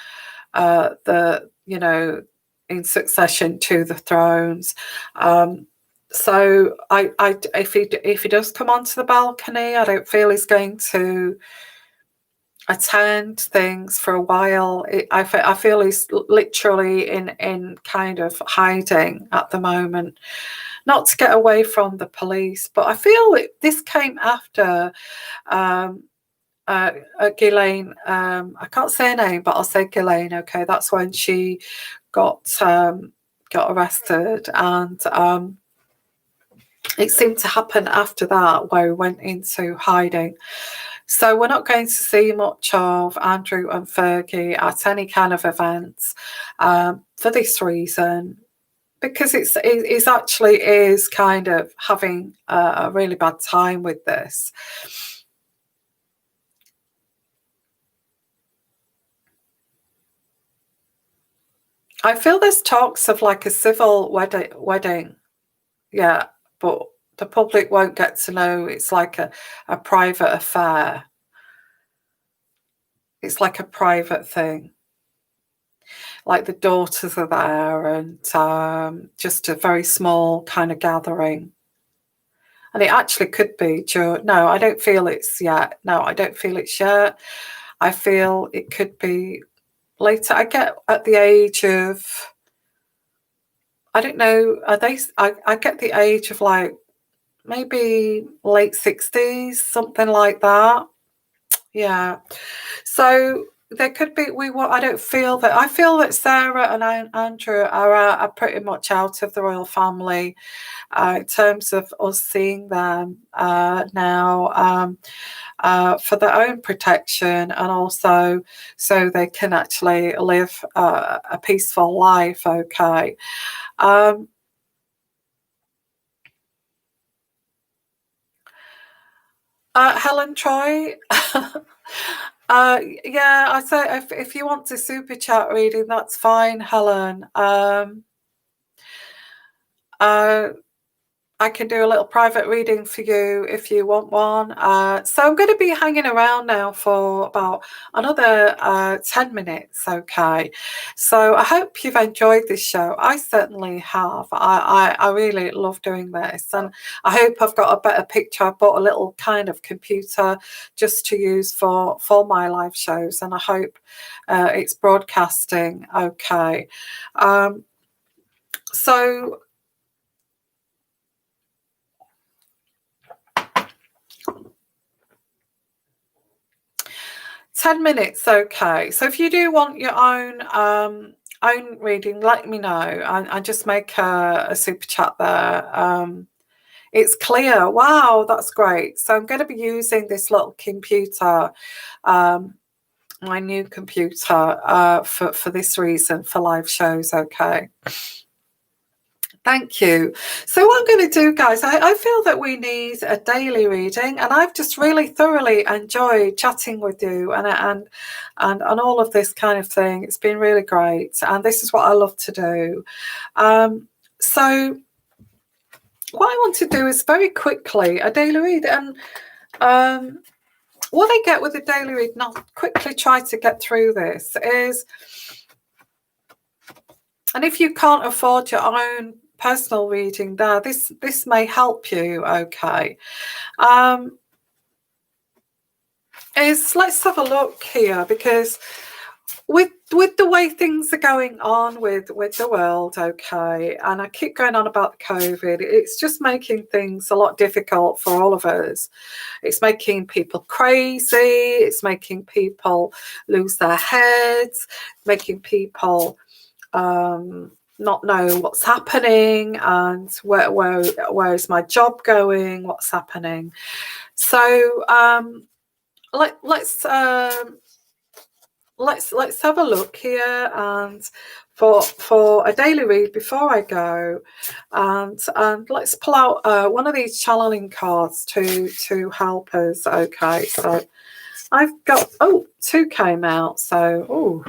in succession to the thrones. So if he does come onto the balcony, I don't feel he's going to attend things for a while. I feel he's literally in kind of hiding at the moment, not to get away from the police. But I feel this came after Ghislaine. I can't say her name, but I'll say Ghislaine. Okay, that's when she got arrested, and it seemed to happen after that, where he went into hiding. So we're not going to see much of Andrew and Fergie at any kind of events for this reason, because it's actually is kind of having a really bad time with this. I feel there's talks of like a civil wedding. Yeah, but the public won't get to know. It's like a private affair. It's like a private thing. Like the daughters are there, and just a very small kind of gathering. And it actually could be no, I don't feel it's yet. No, I don't feel it's yet. I feel it could be later. I get at the age of, I don't know, I get the age of like maybe late 60s, something like that. Yeah. So there could be, I don't feel that, I feel that Sarah and Andrew are pretty much out of the royal family in terms of us seeing them now for their own protection, and also so they can actually live a peaceful life. Okay. Helen Troy. Yeah, I say if you want to super chat reading, that's fine, Helen. I can do a little private reading for you if you want one. So I'm going to be hanging around now for about another 10 minutes, okay? So I hope you've enjoyed this show. I certainly have. I really love doing this, and I hope I've got a better picture. I bought a little kind of computer just to use for my live shows, and I hope it's broadcasting okay. So 10 minutes, okay. So if you do want your own reading, let me know. I just make a super chat there. It's clear. Wow, that's great. So I'm going to be using this little computer, my new computer, for this reason, for live shows, okay. Thank you. So what I'm going to do, guys, I feel that we need a daily reading, and I've just really thoroughly enjoyed chatting with you and all of this kind of thing. It's been really great, and this is what I love to do. So what I want to do is very quickly a daily read, and what I get with a daily read, and I'll quickly try to get through this, is, and if you can't afford your own personal reading there, this may help you, okay. Let's have a look here, because with the way things are going on with the world, okay, and I keep going on about the COVID, it's just making things a lot difficult for all of us. It's making people crazy, it's making people lose their heads, making people not know what's happening, and where is my job going, what's happening. So let's have a look here, and for a daily read before I go, and let's pull out one of these channeling cards to help us, okay. So I've got, two came out, so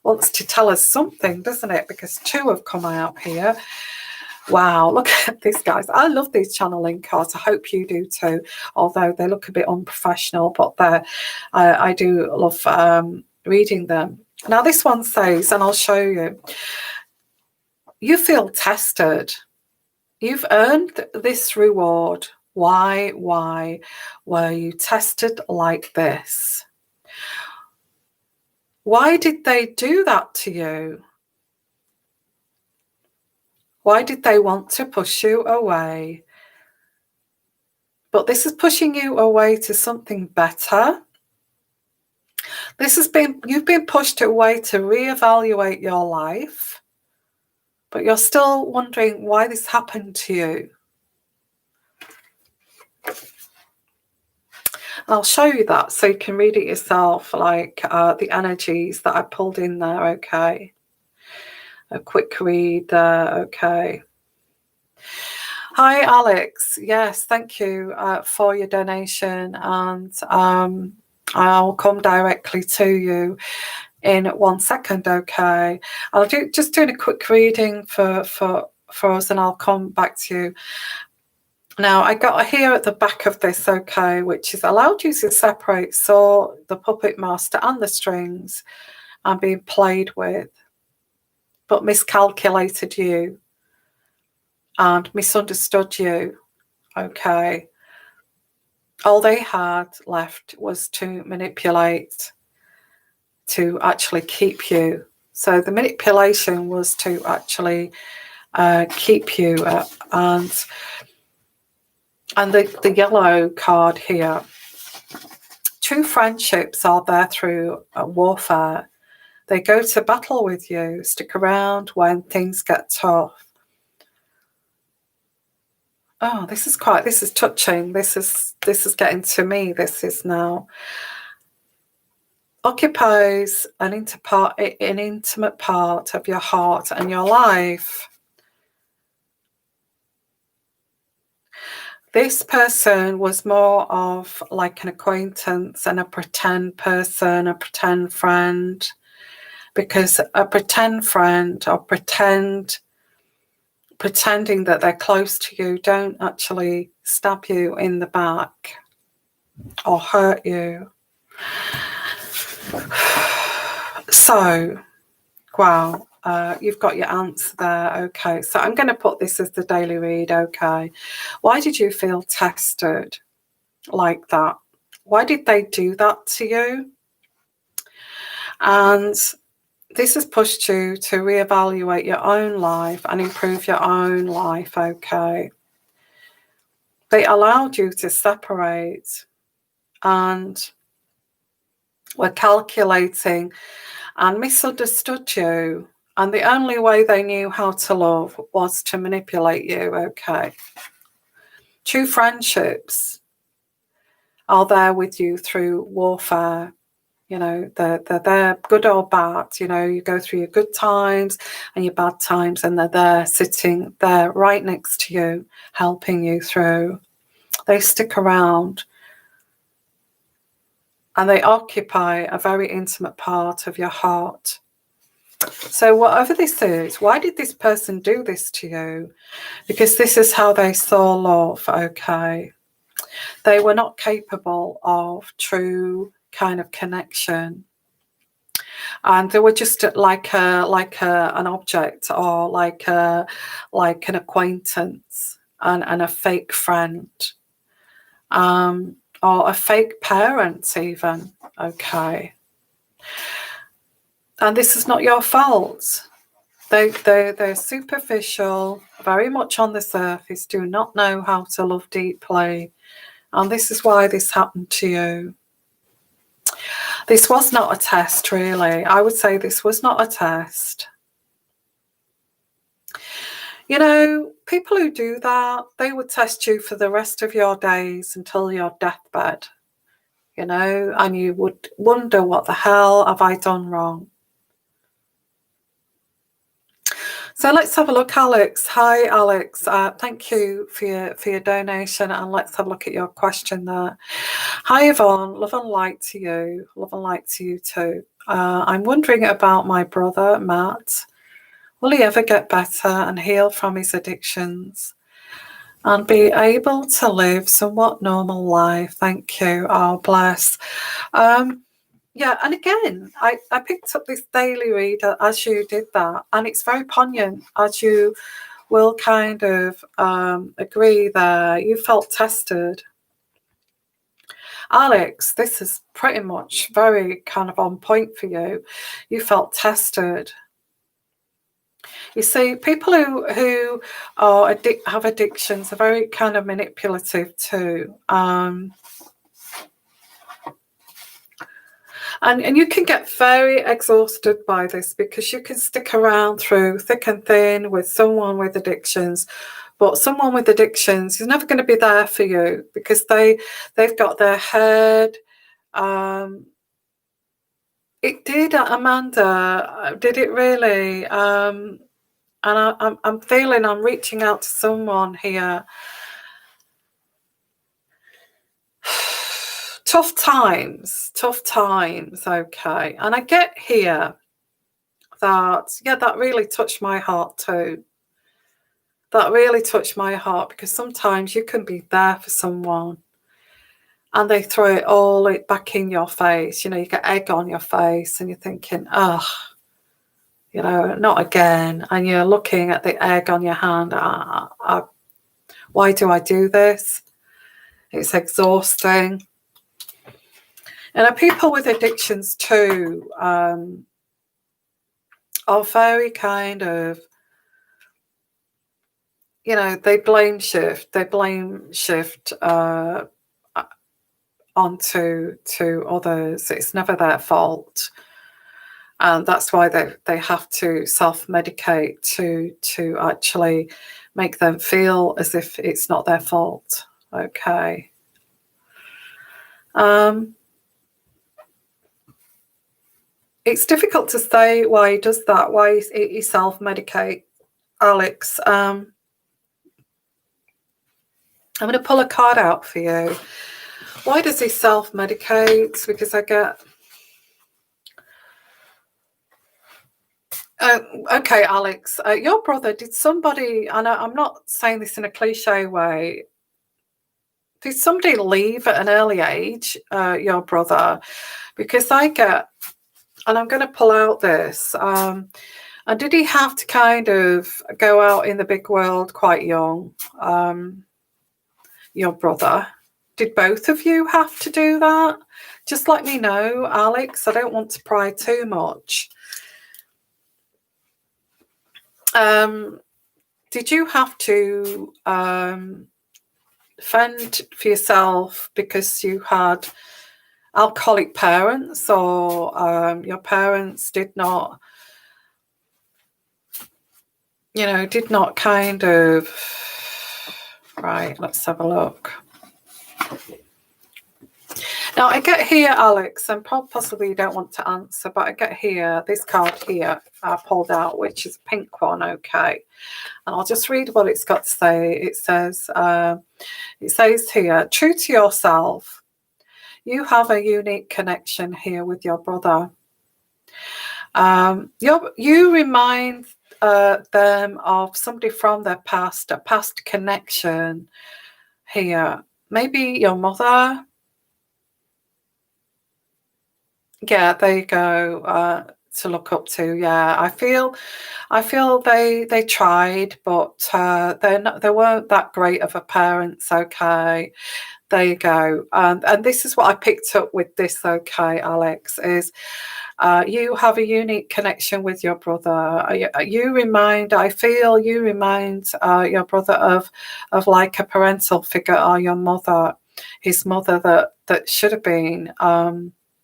wants to tell us something, doesn't it? Because two have come out here. Wow, look at this, guys. I love these channeling cards. I hope you do too, although they look a bit unprofessional, but I do love reading them. Now this one says, and I'll show you, you feel tested. You've earned this reward. Why were you tested like this? Why did they do that to you? Why did they want to push you away? But this is pushing you away to something better. You've been pushed away to reevaluate your life, but you're still wondering why this happened to you. I'll show you that so you can read it yourself, like the energies that I pulled in there, okay. A quick read there, okay. Hi, Alex. Yes, thank you for your donation, and I'll come directly to you in 1 second, okay. I'll just doing a quick reading for us, and I'll come back to you. Now, I got here at the back of this, okay, which is allowed you to separate the puppet master and the strings and being played with, but miscalculated you and misunderstood you, okay. All they had left was to manipulate, to actually keep you. So the manipulation was to actually keep you, and the yellow card here, true friendships are there through warfare. They go to battle with you, stick around when things get tough. Oh, this is touching. This is getting to me. This is now occupies an intimate part of your heart and your life. This person was more of like an acquaintance and a pretend person, a pretend friend, because a pretend friend or pretend pretending that they're close to you don't actually stab you in the back or hurt you. So, wow, you've got your answer there. Okay, so I'm going to put this as the daily read. Okay, why did you feel tested like that? Why did they do that to you? And this has pushed you to reevaluate your own life and improve your own life. Okay, they allowed you to separate and were calculating and misunderstood you. And the only way they knew how to love was to manipulate you. Okay. True friendships are there with you through warfare. You know, they're there, good or bad. You know, you go through your good times and your bad times, and they're there, sitting there right next to you, helping you through. They stick around. And they occupy a very intimate part of your heart. So whatever this is, why did this person do this to you? Because this is how they saw love, okay? They were not capable of true kind of connection. And they were just like an object, or like an acquaintance and a fake friend. Or a fake parent even, okay? And this is not your fault. They're superficial, very much on the surface, do not know how to love deeply. And this is why this happened to you. This was not a test, really. I would say this was not a test. You know, people who do that, they would test you for the rest of your days until your deathbed, you know, and you would wonder, what the hell have I done wrong? So let's have a look, Alex. Hi, Alex. Thank you for your donation, and let's have a look at your question there. Hi, Yvonne. Love and light to you. Love and light to you too. I'm wondering about my brother, Matt. Will he ever get better and heal from his addictions and be able to live somewhat normal life? Thank you. Oh, bless. Yeah, and again, I picked up this daily read as you did that, and it's very poignant, as you will kind of agree there. You felt tested. Alex, this is pretty much very kind of on point for you. You felt tested. You see, people who are have addictions are very kind of manipulative too. And you can get very exhausted by this, because you can stick around through thick and thin with someone with addictions, but someone with addictions is never going to be there for you, because they've got their head. It did, Amanda. Did it really? And I'm feeling I'm reaching out to someone here. Tough times, okay. And I get here that, yeah, that really touched my heart too. That really touched my heart, because sometimes you can be there for someone and they throw it all back in your face. You know, you get egg on your face and you're thinking, ugh, you know, not again. And you're looking at the egg on your hand. Why do I do this? It's exhausting. And people with addictions too are very kind of, you know, they blame shift onto others. It's never their fault. And that's why they have to self-medicate to actually make them feel as if it's not their fault. Okay. It's difficult to say why he does that, why he self-medicate, Alex. I'm going to pull a card out for you. Why does he self-medicate? Because I get Okay, Alex, your brother, did somebody, and I'm not saying this in a cliche way, did somebody leave at an early age, your brother? Because I get, and I'm going to pull out this, and did he have to kind of go out in the big world quite young, your brother? Did both of you have to do that? Just let me know, Alex. I don't want to pry too much. Did you have to fend for yourself because you had alcoholic parents, or your parents did not, did not kind of... Right, let's have a look. Now, I get here, Alex, and possibly you don't want to answer, but I get here, this card here I pulled out, which is a pink one, okay? And I'll just read what it's got to say. It says here, true to yourself, you have a unique connection here with your brother. You remind them of somebody from their past, a past connection here. Maybe your mother. Yeah, there you go. To look up to. Yeah, I feel they tried, but they weren't that great of a parents. Okay, there you go. And this is what I picked up with this. Okay, Alex, is you have a unique connection with your brother. I feel you remind your brother of like a parental figure, or your mother, his mother that should have been.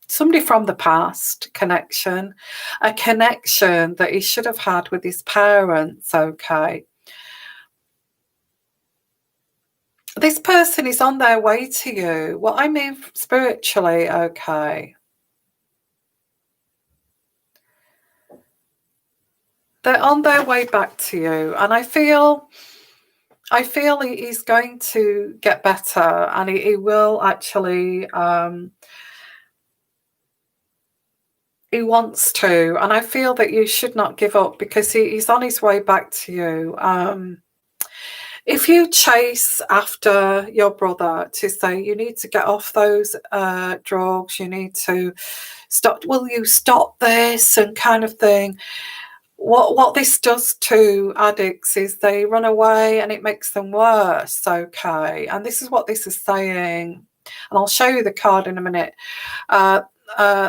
Somebody from the past connection, a connection that he should have had with his parents, okay? This person is on their way to you. What I mean spiritually, okay? They're on their way back to you. And I feel he's going to get better, and he will actually... he wants to, and I feel that you should not give up, because he's on his way back to you. If you chase after your brother to say you need to get off those drugs, you need to stop, will you stop this, and kind of thing, what this does to addicts is they run away, and it makes them worse, okay? And this is what this is saying, and I'll show you the card in a minute.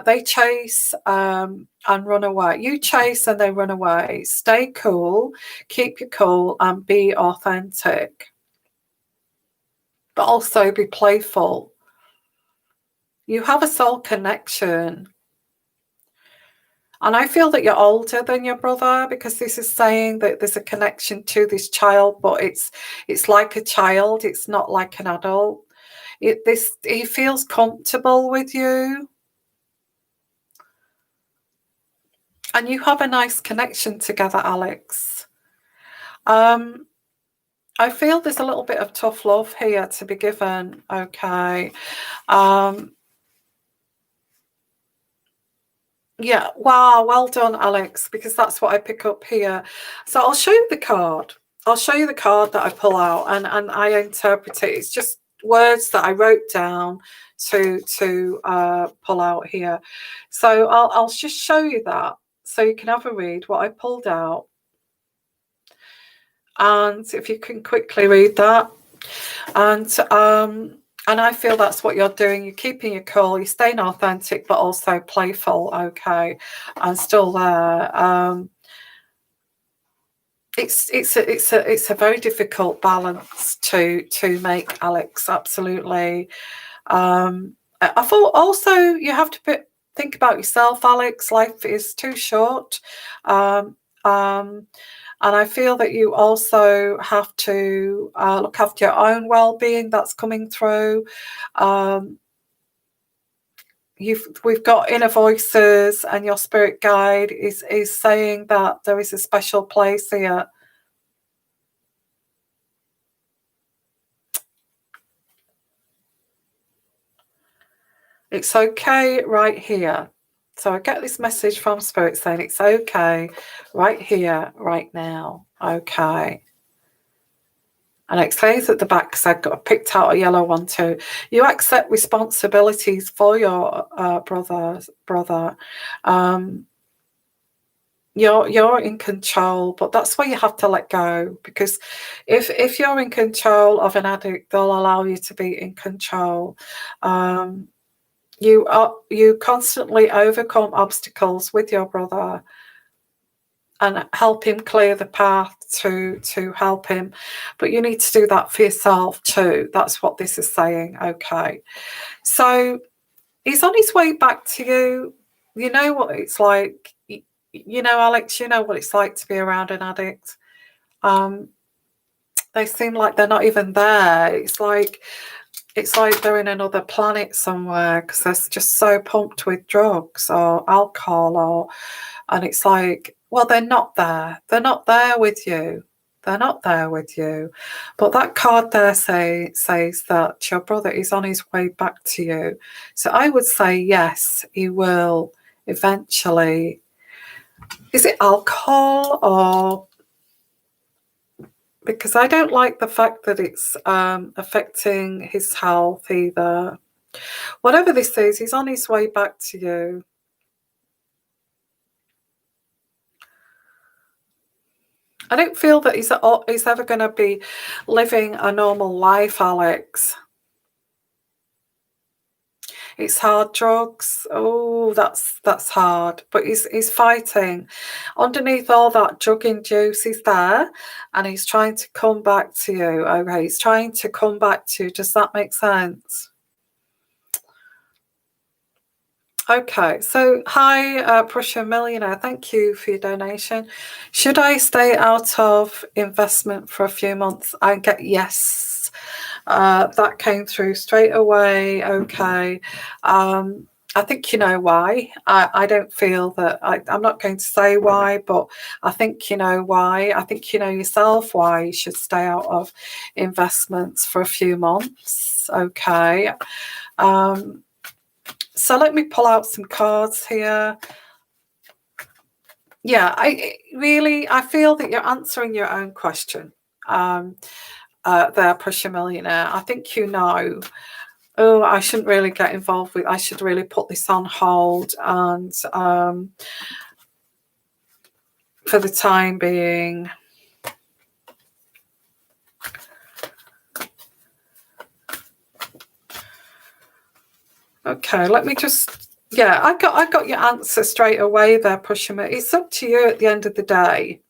They chase and run away. You chase and they run away. Stay cool, keep your cool, and be authentic. But also be playful. You have a soul connection. And I feel that you're older than your brother, because this is saying that there's a connection to this child, but it's like a child. It's not like an adult. He feels comfortable with you. And you have a nice connection together, Alex. I feel there's a little bit of tough love here to be given, okay? Yeah, wow, well done, Alex, because that's what I pick up here. So I'll show you the card. I'll show you the card that I pull out, and I interpret it. It's just words that I wrote down to pull out here. So I'll just show you that, so you can have a read what I pulled out. And if you can quickly read that. And I feel that's what you're doing. You're keeping your cool, you're staying authentic, but also playful, okay, and still there. It's a very difficult balance to make, Alex. Absolutely. I thought also you have to think about yourself, Alex. Life is too short. And I feel that you also have to look after your own well-being. That's coming through. We've got inner voices, and your spirit guide is saying that there is a special place here. It's okay right here. So I get this message from Spirit saying it's okay right here, right now. Okay. And it says at the back, because I picked out a yellow one too, you accept responsibilities for your brother. You're in control, but that's where you have to let go, because if you're in control of an addict, they'll allow you to be in control. You constantly overcome obstacles with your brother and help him clear the path to help him, but you need to do that for yourself too. That's what this is saying. Okay, so he's on his way back to you. You know what it's like. You know, Alex, you know what it's like to be around an addict. They seem like they're not even there. It's like they're in another planet somewhere, because they're just so pumped with drugs or alcohol, and it's like, well, they're not there. They're not there with you. They're not there with you. But that card there says that your brother is on his way back to you. So I would say yes, he will eventually. Is it alcohol or? Because I don't like the fact that it's affecting his health either. Whatever this is, he's on his way back to you. I don't feel that he's ever going to be living a normal life, Alex. It's hard drugs. Oh, that's hard. But he's fighting. Underneath all that drug-induced, he's there, and he's trying to come back to you. Okay, he's trying to come back to you. Does that make sense? Okay, so hi, Prussian Millionaire. Thank you for your donation. Should I stay out of investment for a few months? I get yes. That came through straight away. Okay. I think you know why. I don't feel that I'm not going to say why, but I think you know why. I think you know yourself why you should stay out of investments for a few months. Okay. So let me pull out some cards here. Yeah, I feel that you're answering your own question. There, Pusher Millionaire. I think you know. Oh, I shouldn't really get involved with. I should really put this on hold, and for the time being. Okay, let me just. Yeah, I got your answer straight away there, Pusher. It's up to you at the end of the day.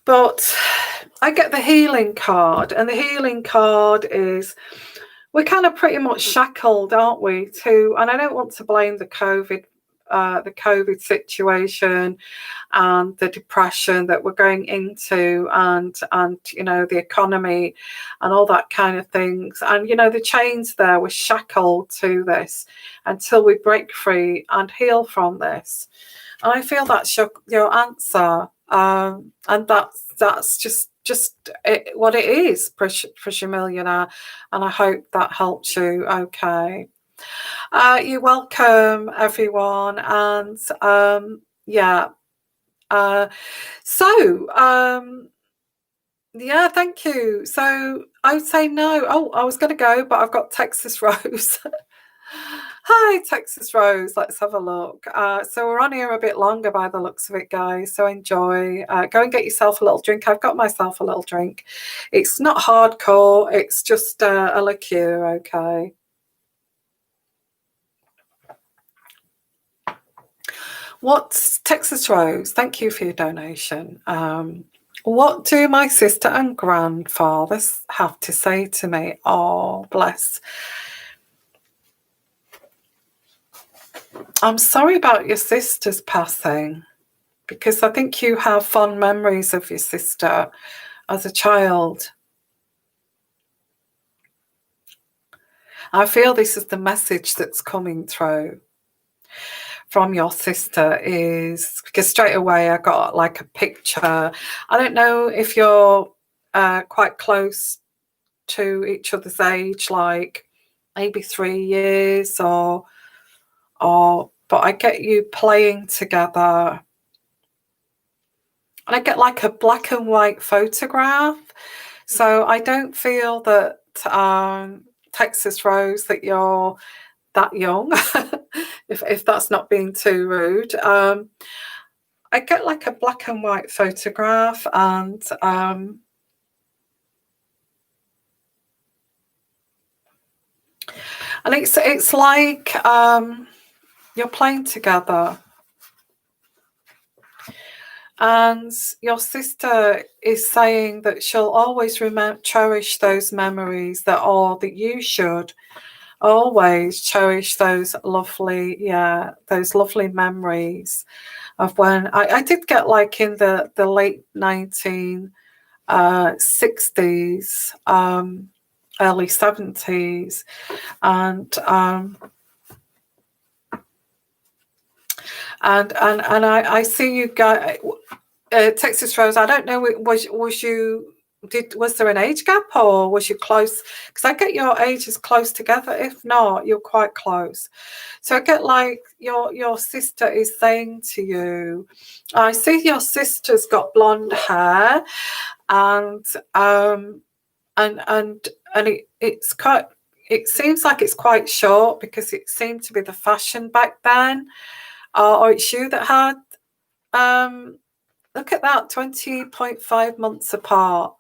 But I get the healing card, and the healing card is we're kind of pretty much shackled, aren't we? And I don't want to blame the COVID situation and the depression that we're going into, and you know, the economy and all that kind of things, and you know, the chains there, we're shackled to this until we break free and heal from this. And I feel that's your answer, and that's just what it is, Pressure Millionaire, and I hope that helps you. Okay. You're welcome, everyone, and yeah. Yeah, thank you. So I would say no. Oh, I was going to go, but I've got Texas Rose. Hi, Texas Rose. Let's have a look. So we're on here a bit longer by the looks of it, guys. So enjoy. Go and get yourself a little drink. I've got myself a little drink. It's not hardcore. It's just a liqueur, okay? What's Texas Rose? Thank you for your donation. What do my sister and grandfathers have to say to me? Oh, bless. I'm sorry about your sister's passing, because I think you have fond memories of your sister as a child. I feel this is the message that's coming through from your sister, is because straight away I got like a picture. I don't know if you're quite close to each other's age, like maybe 3 years, or but I get you playing together. And I get like a black and white photograph. So I don't feel that, Texas Rose, that you're that young, if that's not being too rude. I get like a black and white photograph, and it's like you're playing together, and your sister is saying that she'll always cherish those memories, that you should always cherish those lovely memories of when I did get, like, in the late 1960s, early 70s, and I see you guys, Texas Rose. I don't know, was there an age gap, or was you close? Because I get your ages close together. If not, you're quite close. So I get like your sister is saying to you, I see your sister's got blonde hair, and it's quite. It seems like it's quite short, because it seemed to be the fashion back then. Or it's you that had. Look at that, 20.5 months apart.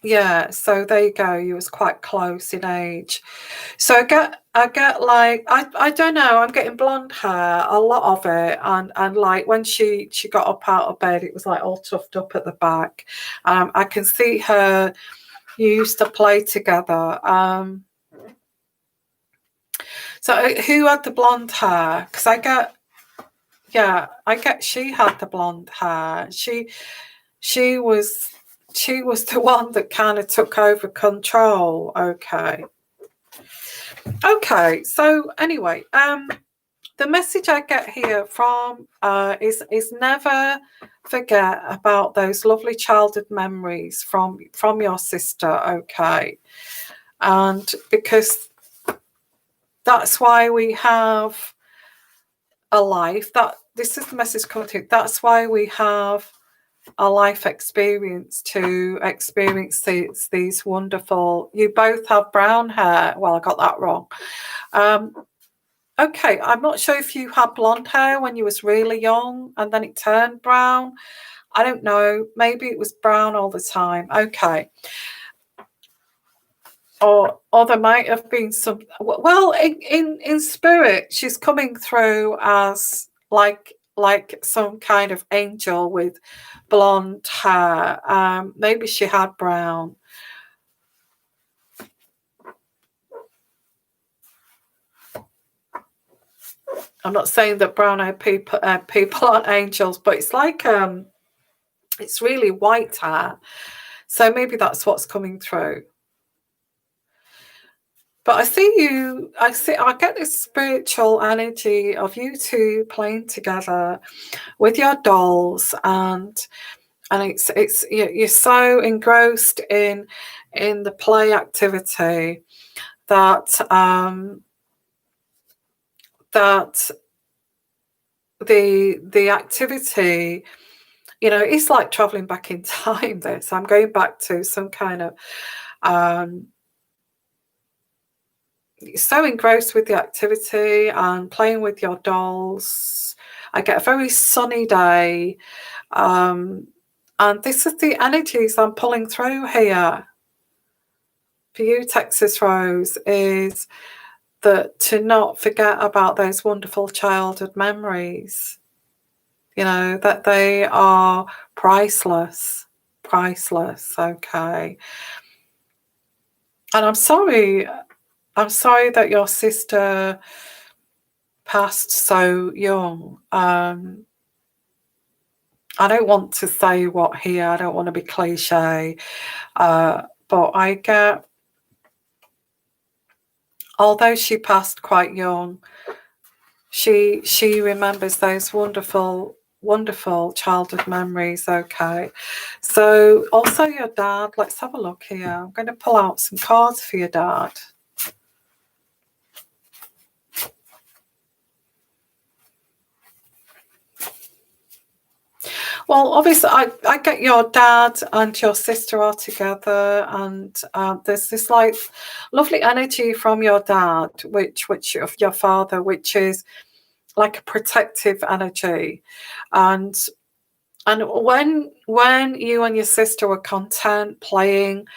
Yeah, so there you go. You was quite close in age. So I get like, I don't know. I'm getting blonde hair, a lot of it, and like when she got up out of bed, it was like all tufted up at the back. I can see her. You used to play together. So who had the blonde hair? Because I get she had the blonde hair. She was the one that kind of took over control. Okay. So anyway, the message I get here from is never forget about those lovely childhood memories from your sister. Okay, and because that's why we have a life. That this is the message coming through. That's why we have a life experience, to experience these wonderful. You both have brown hair. Well, I got that wrong. Okay, I'm not sure if you had blonde hair when you was really young and then it turned brown. I don't know. Maybe it was brown all the time. Okay. Or there might have been some. Well, in spirit, she's coming through as like some kind of angel with blonde hair. Maybe she had brown. I'm not saying that brown-haired people aren't angels, but it's like it's really white hair. So maybe that's what's coming through. But I get this spiritual energy of you two playing together with your dolls, and it's you're so engrossed in the play activity that that the activity, it's like traveling back in time. This, I'm going back to some kind of so engrossed with the activity and playing with your dolls. I get a very sunny day, and this is the energies I'm pulling through here for you, Texas Rose, is that to not forget about those wonderful childhood memories, that they are priceless, okay. And I'm sorry that your sister passed so young. I don't want to say what here, I don't want to be cliche, but I get, although she passed quite young, she remembers those wonderful wonderful childhood memories. Okay, so also your dad, let's have a look here. I'm going to pull out some cards for your dad. Well, obviously, I get your dad and your sister are together, and there's this like lovely energy from your dad, which of your father, which is like a protective energy, and when you and your sister were content playing,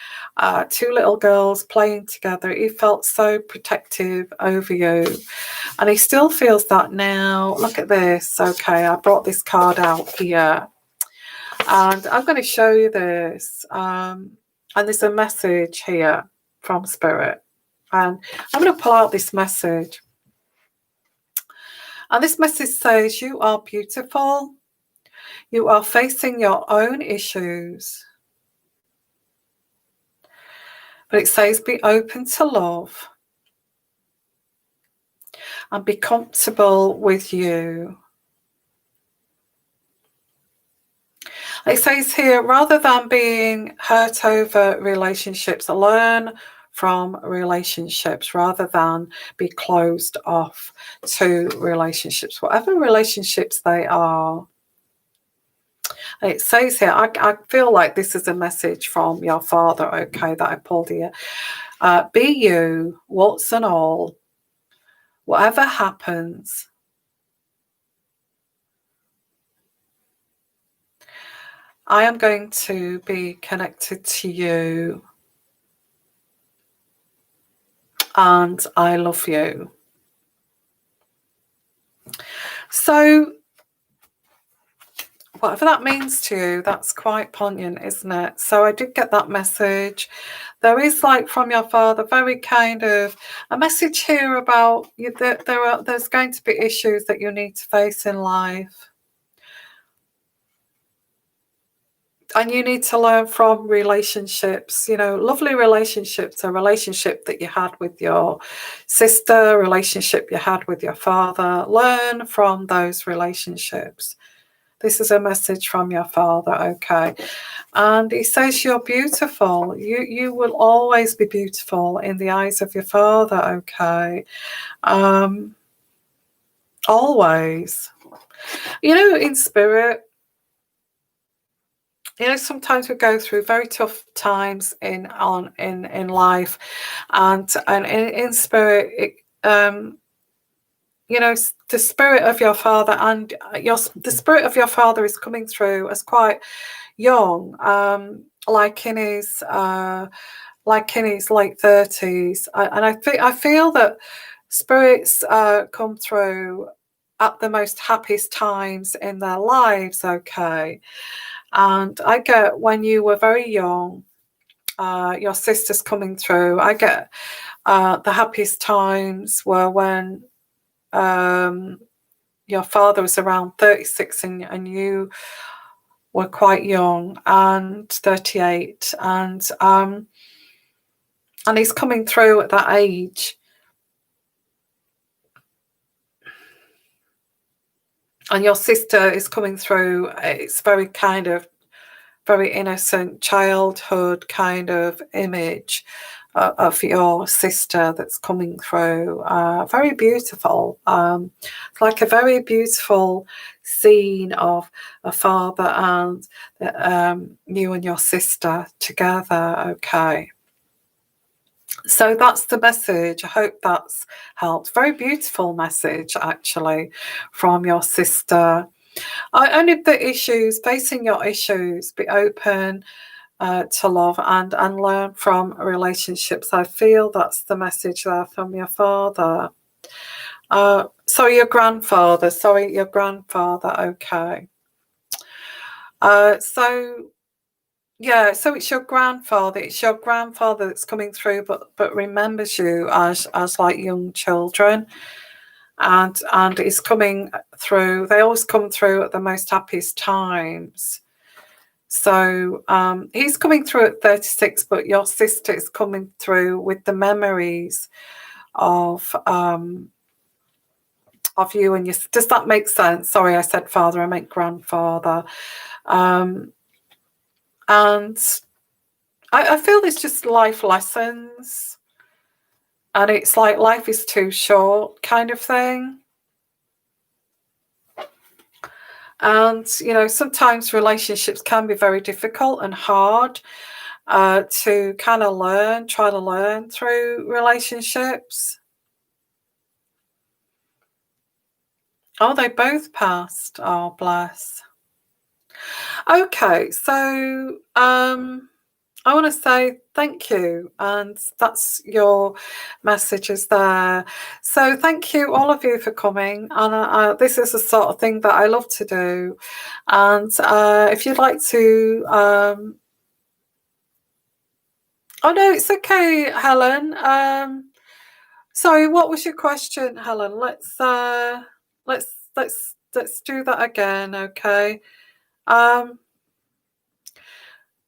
two little girls playing together, he felt so protective over you, and he still feels that now. Look at this. Okay, I brought this card out here. And I'm going to show you this. And there's a message here from Spirit. And I'm going to pull out this message. And this message says, you are beautiful. You are facing your own issues. But it says, be open to love. And be comfortable with you. It says here, rather than being hurt over relationships, learn from relationships rather than be closed off to relationships, whatever relationships they are. It says here, I feel like this is a message from your father, okay, that I pulled here. Be you, warts and all, whatever happens. I am going to be connected to you, and I love you. So whatever that means to you, that's quite poignant, isn't it? So I did get that message. There is, like, from your father, very kind of a message here about you, that there's going to be issues that you need to face in life. And you need to learn from relationships, you know, lovely relationships, a relationship that you had with your sister, a relationship you had with your father. Learn from those relationships. This is a message from your father, okay? And he says you're beautiful. You will always be beautiful in the eyes of your father, okay? Always. You know, in spirit, you know, sometimes we go through very tough times in life, and in spirit, you know, the spirit of your father and the spirit of your father is coming through as quite young, like in his late 30s, and I feel that spirits come through at the most happiest times in their lives, okay? And I get when you were very young, your sister's coming through. I get the happiest times were when your father was around 36 and you were quite young, and 38, and he's coming through at that age. And your sister is coming through. It's very kind of very innocent childhood kind of image of your sister that's coming through. Very beautiful. It's like a very beautiful scene of a father and you and your sister together. Okay. So that's the message. I hope that's helped. Very beautiful message, actually, from your sister. Only the issues, facing your issues, be open to love and learn from relationships. I feel that's the message there from your father. Your grandfather. Okay. Yeah, so it's your grandfather. It's your grandfather that's coming through, but remembers you as like young children, and is coming through. They always come through at the most happiest times. So he's coming through at 36, but your sister is coming through with the memories of of you and your. Does that make sense? Sorry, I said father. I meant grandfather. And I feel there's just life lessons, and it's like life is too short, kind of thing. And sometimes relationships can be very difficult and hard to kind of try to learn through relationships. Oh, they both passed. Oh, bless. Okay, so I want to say thank you, and that's your messages there. So thank you, all of you, for coming. And this is the sort of thing that I love to do. And if you'd like to, oh no, it's okay, Helen. Sorry, what was your question, Helen? Let's do that again, okay?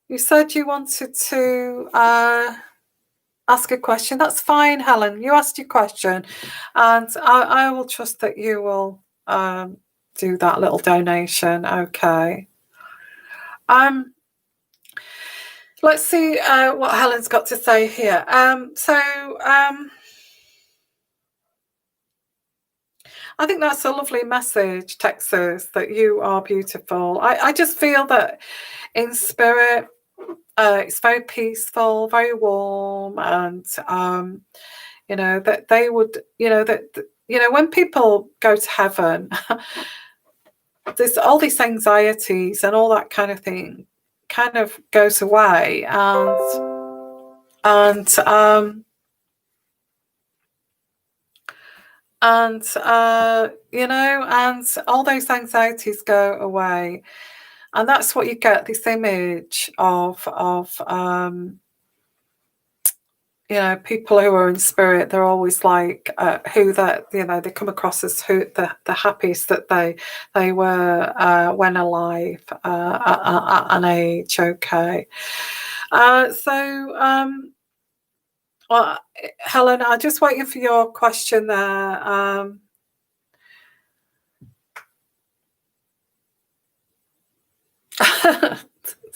You said you wanted to ask a question. That's fine, Helen. You asked your question, and I will trust that you will do that little donation. Okay. Let's see what Helen's got to say here. I think that's a lovely message, Texas, that you are beautiful. I just feel that in spirit, it's very peaceful, very warm, and that they would, when people go to heaven, there's all these anxieties and all that kind of thing kind of goes away, and all those anxieties go away. And that's what you get, this image of people who are in spirit. They're always like who that they come across as who the happiest that they were when alive at an age. Okay, well, Helen, I'm just waiting for your question there.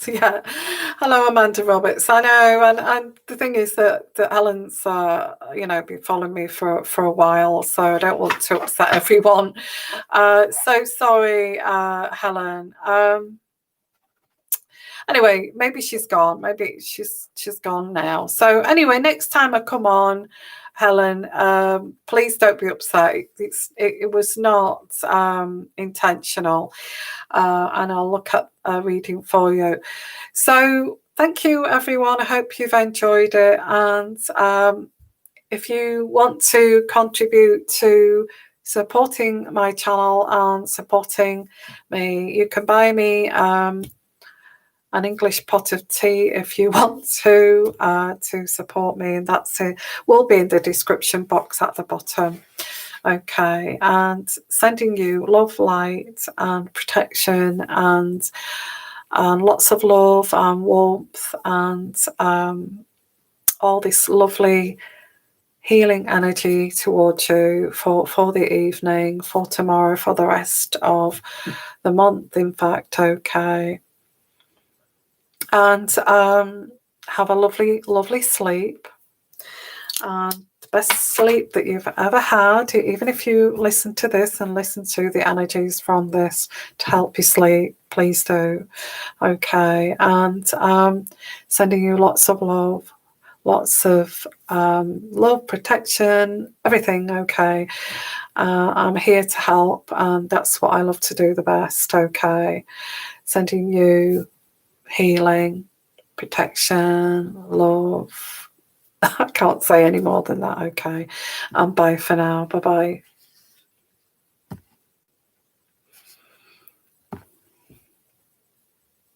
Yeah, hello, Amanda Roberts. I know, and the thing is that Helen's been following me for a while, so I don't want to upset everyone. So sorry, Helen. Anyway, maybe she's gone. Maybe she's gone now. So anyway, next time I come on, Helen, please don't be upset. It was not intentional, and I'll look at a reading for you. So thank you, everyone. I hope you've enjoyed it. And if you want to contribute to supporting my channel and supporting me, you can buy me an English pot of tea if you want to support me, and that's it. Will be in the description box at the bottom. Okay, and sending you love, light, and protection, and lots of love and warmth, and all this lovely healing energy towards you for the evening, for tomorrow, for the rest of the month, in fact. Okay. And have a lovely, lovely sleep. The best sleep that you've ever had, even if you listen to this and listen to the energies from this to help you sleep, please do. Okay. And sending you lots of love, lots of love, protection, everything. Okay. I'm here to help, and that's what I love to do the best. Okay. Sending you healing, protection, love. I can't say any more than that. Okay. And bye for now. Bye-bye.